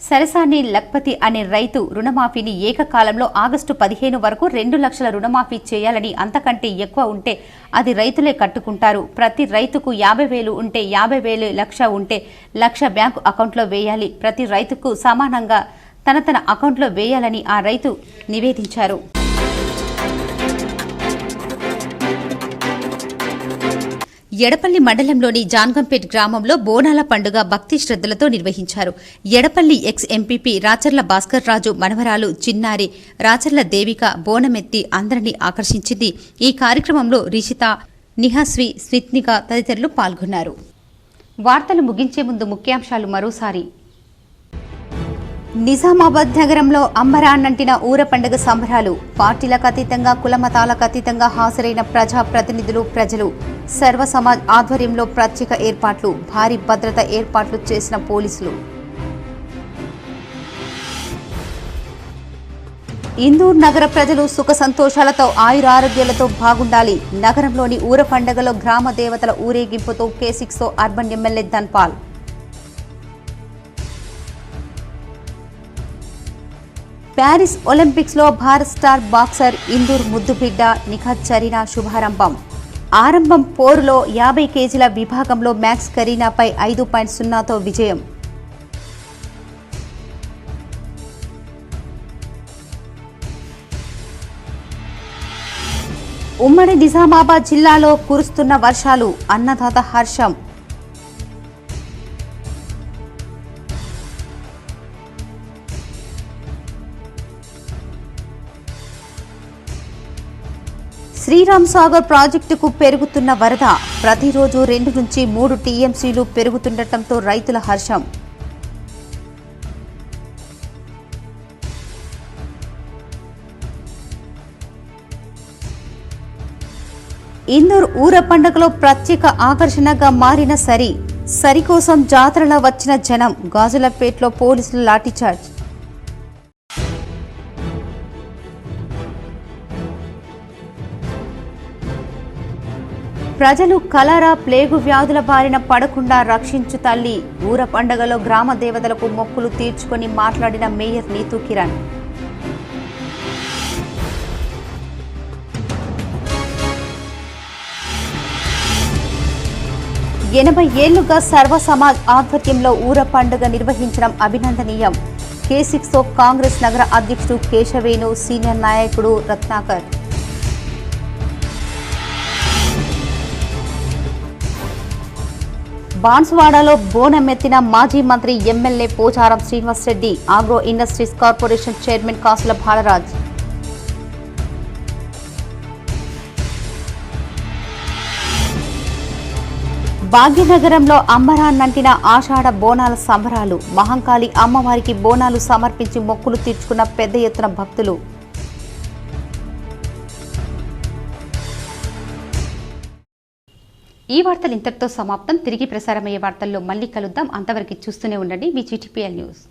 సరసాని లక్పతి అనే రైతు రుణమాఫీని ఏకకాలంలో ఆగస్టు 15 వరకు 2 లక్షల రుణమాఫీ చేయాలని, అంతకంటే ఎక్కువ ఉంటే అది రైతులే కట్టుకుంటారు. ప్రతి రైతుకు 50,000 ఉంటే 50,000, లక్ష ఉంటే 1,00,000 బ్యాంకు అకౌంట్లో వేయాలి. ప్రతి రైతుకు సమానంగా తన అకౌంట్లో వేయాలని ఆ రైతు నివేదించారు. ఎడపల్లి మండలంలోని జాన్గంపేట్ గ్రామంలో బోనాల పండుగ భక్తి శ్రద్దలతో నిర్వహించారు. ఎడపల్లి ఎక్స్ ఎంపీపీ రాచర్ల భాస్కర్ రాజు మనవరాలు చిన్నారి రాచర్ల దేవిక బోనమెత్తి అందరినీ ఆకర్షించింది. ఈ కార్యక్రమంలో రిషిత, నిహాస్వి, స్విత్నిక తదితరులు పాల్గొన్నారు. వార్తలు ముగించే ముందు ముఖ్యాంశాలు మరోసారి. నిజామాబాద్ నగరంలో అంబరాన్నంటిన ఊర పండుగ సంబరాలు. పార్టీలకు అతీతంగా, కులమతాలకు అతీతంగా హాజరైన ప్రజా ప్రతినిధులు, ప్రజలు. సర్వ సమాజ్ ఆధ్వర్యంలో ప్రత్యేక ఏర్పాట్లు, భారీ భద్రత ఏర్పాట్లు చేసిన పోలీసులు. ఇందూర్ నగర ప్రజలు సుఖ సంతోషాలతో, ఆయురారోగ్యాలతో బాగుండాలి. నగరంలోని ఊర పండుగలో గ్రామ దేవతల ఊరేగింపుతో K6 urban MLA Dhanpal. Paris ఒలింపిక్స్లో భారత్ స్టార్ బాక్సర్ ఇందూర్ ముద్దుబిడ్డ నిఖత్ జరీనా శుభారంభం. ఆరంభం పోరులో 50 కేజీల విభాగంలో మ్యాక్స్ కరీనాపై 5.0తో విజయం. ఉమ్మడి నిజామాబాద్ జిల్లాలో కురుస్తున్న వర్షాలు, అన్నదాత హర్షం. శ్రీరామ్ సాగర్ ప్రాజెక్టుకు పెరుగుతున్న వరద. ప్రతిరోజు 2 నుంచి 3 టీఎంసీలు పెరుగుతుండటంతో రైతుల హర్షం. ఇందూర్ ఊర పండుగలో ప్రత్యేక ఆకర్షణగా మారిన సరి కోసం జాతరలా వచ్చిన జనం. గాజులపేటలో పోలీసులు లాఠీచార్జ్. ప్రజలు కలరా, ప్లేగు వ్యాధుల బారిన పడకుండా రక్షించు తల్లి. ఊర పండుగలో గ్రామ దేవతలకు మొక్కులు తీర్చుకొని మాట్లాడిన మేయర్ నీతూ కిరణ్. ఎనభై ఏళ్లుగా సర్వ సమాజ్ ఆధ్వర్యంలో ఊర పండుగ నిర్వహించడం అభినందనీయం. K6 కాంగ్రెస్ నగర అధ్యక్షుడు కేశవేణు, సీనియర్ నాయకుడు రత్నాకర్. బాన్సువాడలో బోనమెత్తిన మాజీ మంత్రి, MLA Pocharam Srinivas Reddy. Agro industries corporation chairman Kasula Balaraj. భాగ్యనగరంలో అంబరాన్నంటిన ఆషాఢ బోనాల సంబరాలు. మహంకాళి అమ్మవారికి బోనాలు సమర్పించి మొక్కులు తీర్చుకున్న పెద్ద ఎత్తున భక్తులు. ఈ వార్తలు ఇంతటితో సమాప్తం. తిరిగి ప్రసారమయ్యే వార్తల్లో మళ్ళీ కలుద్దాం. అంతవరకు చూస్తూనే ఉండండి మీ GTPL న్యూస్.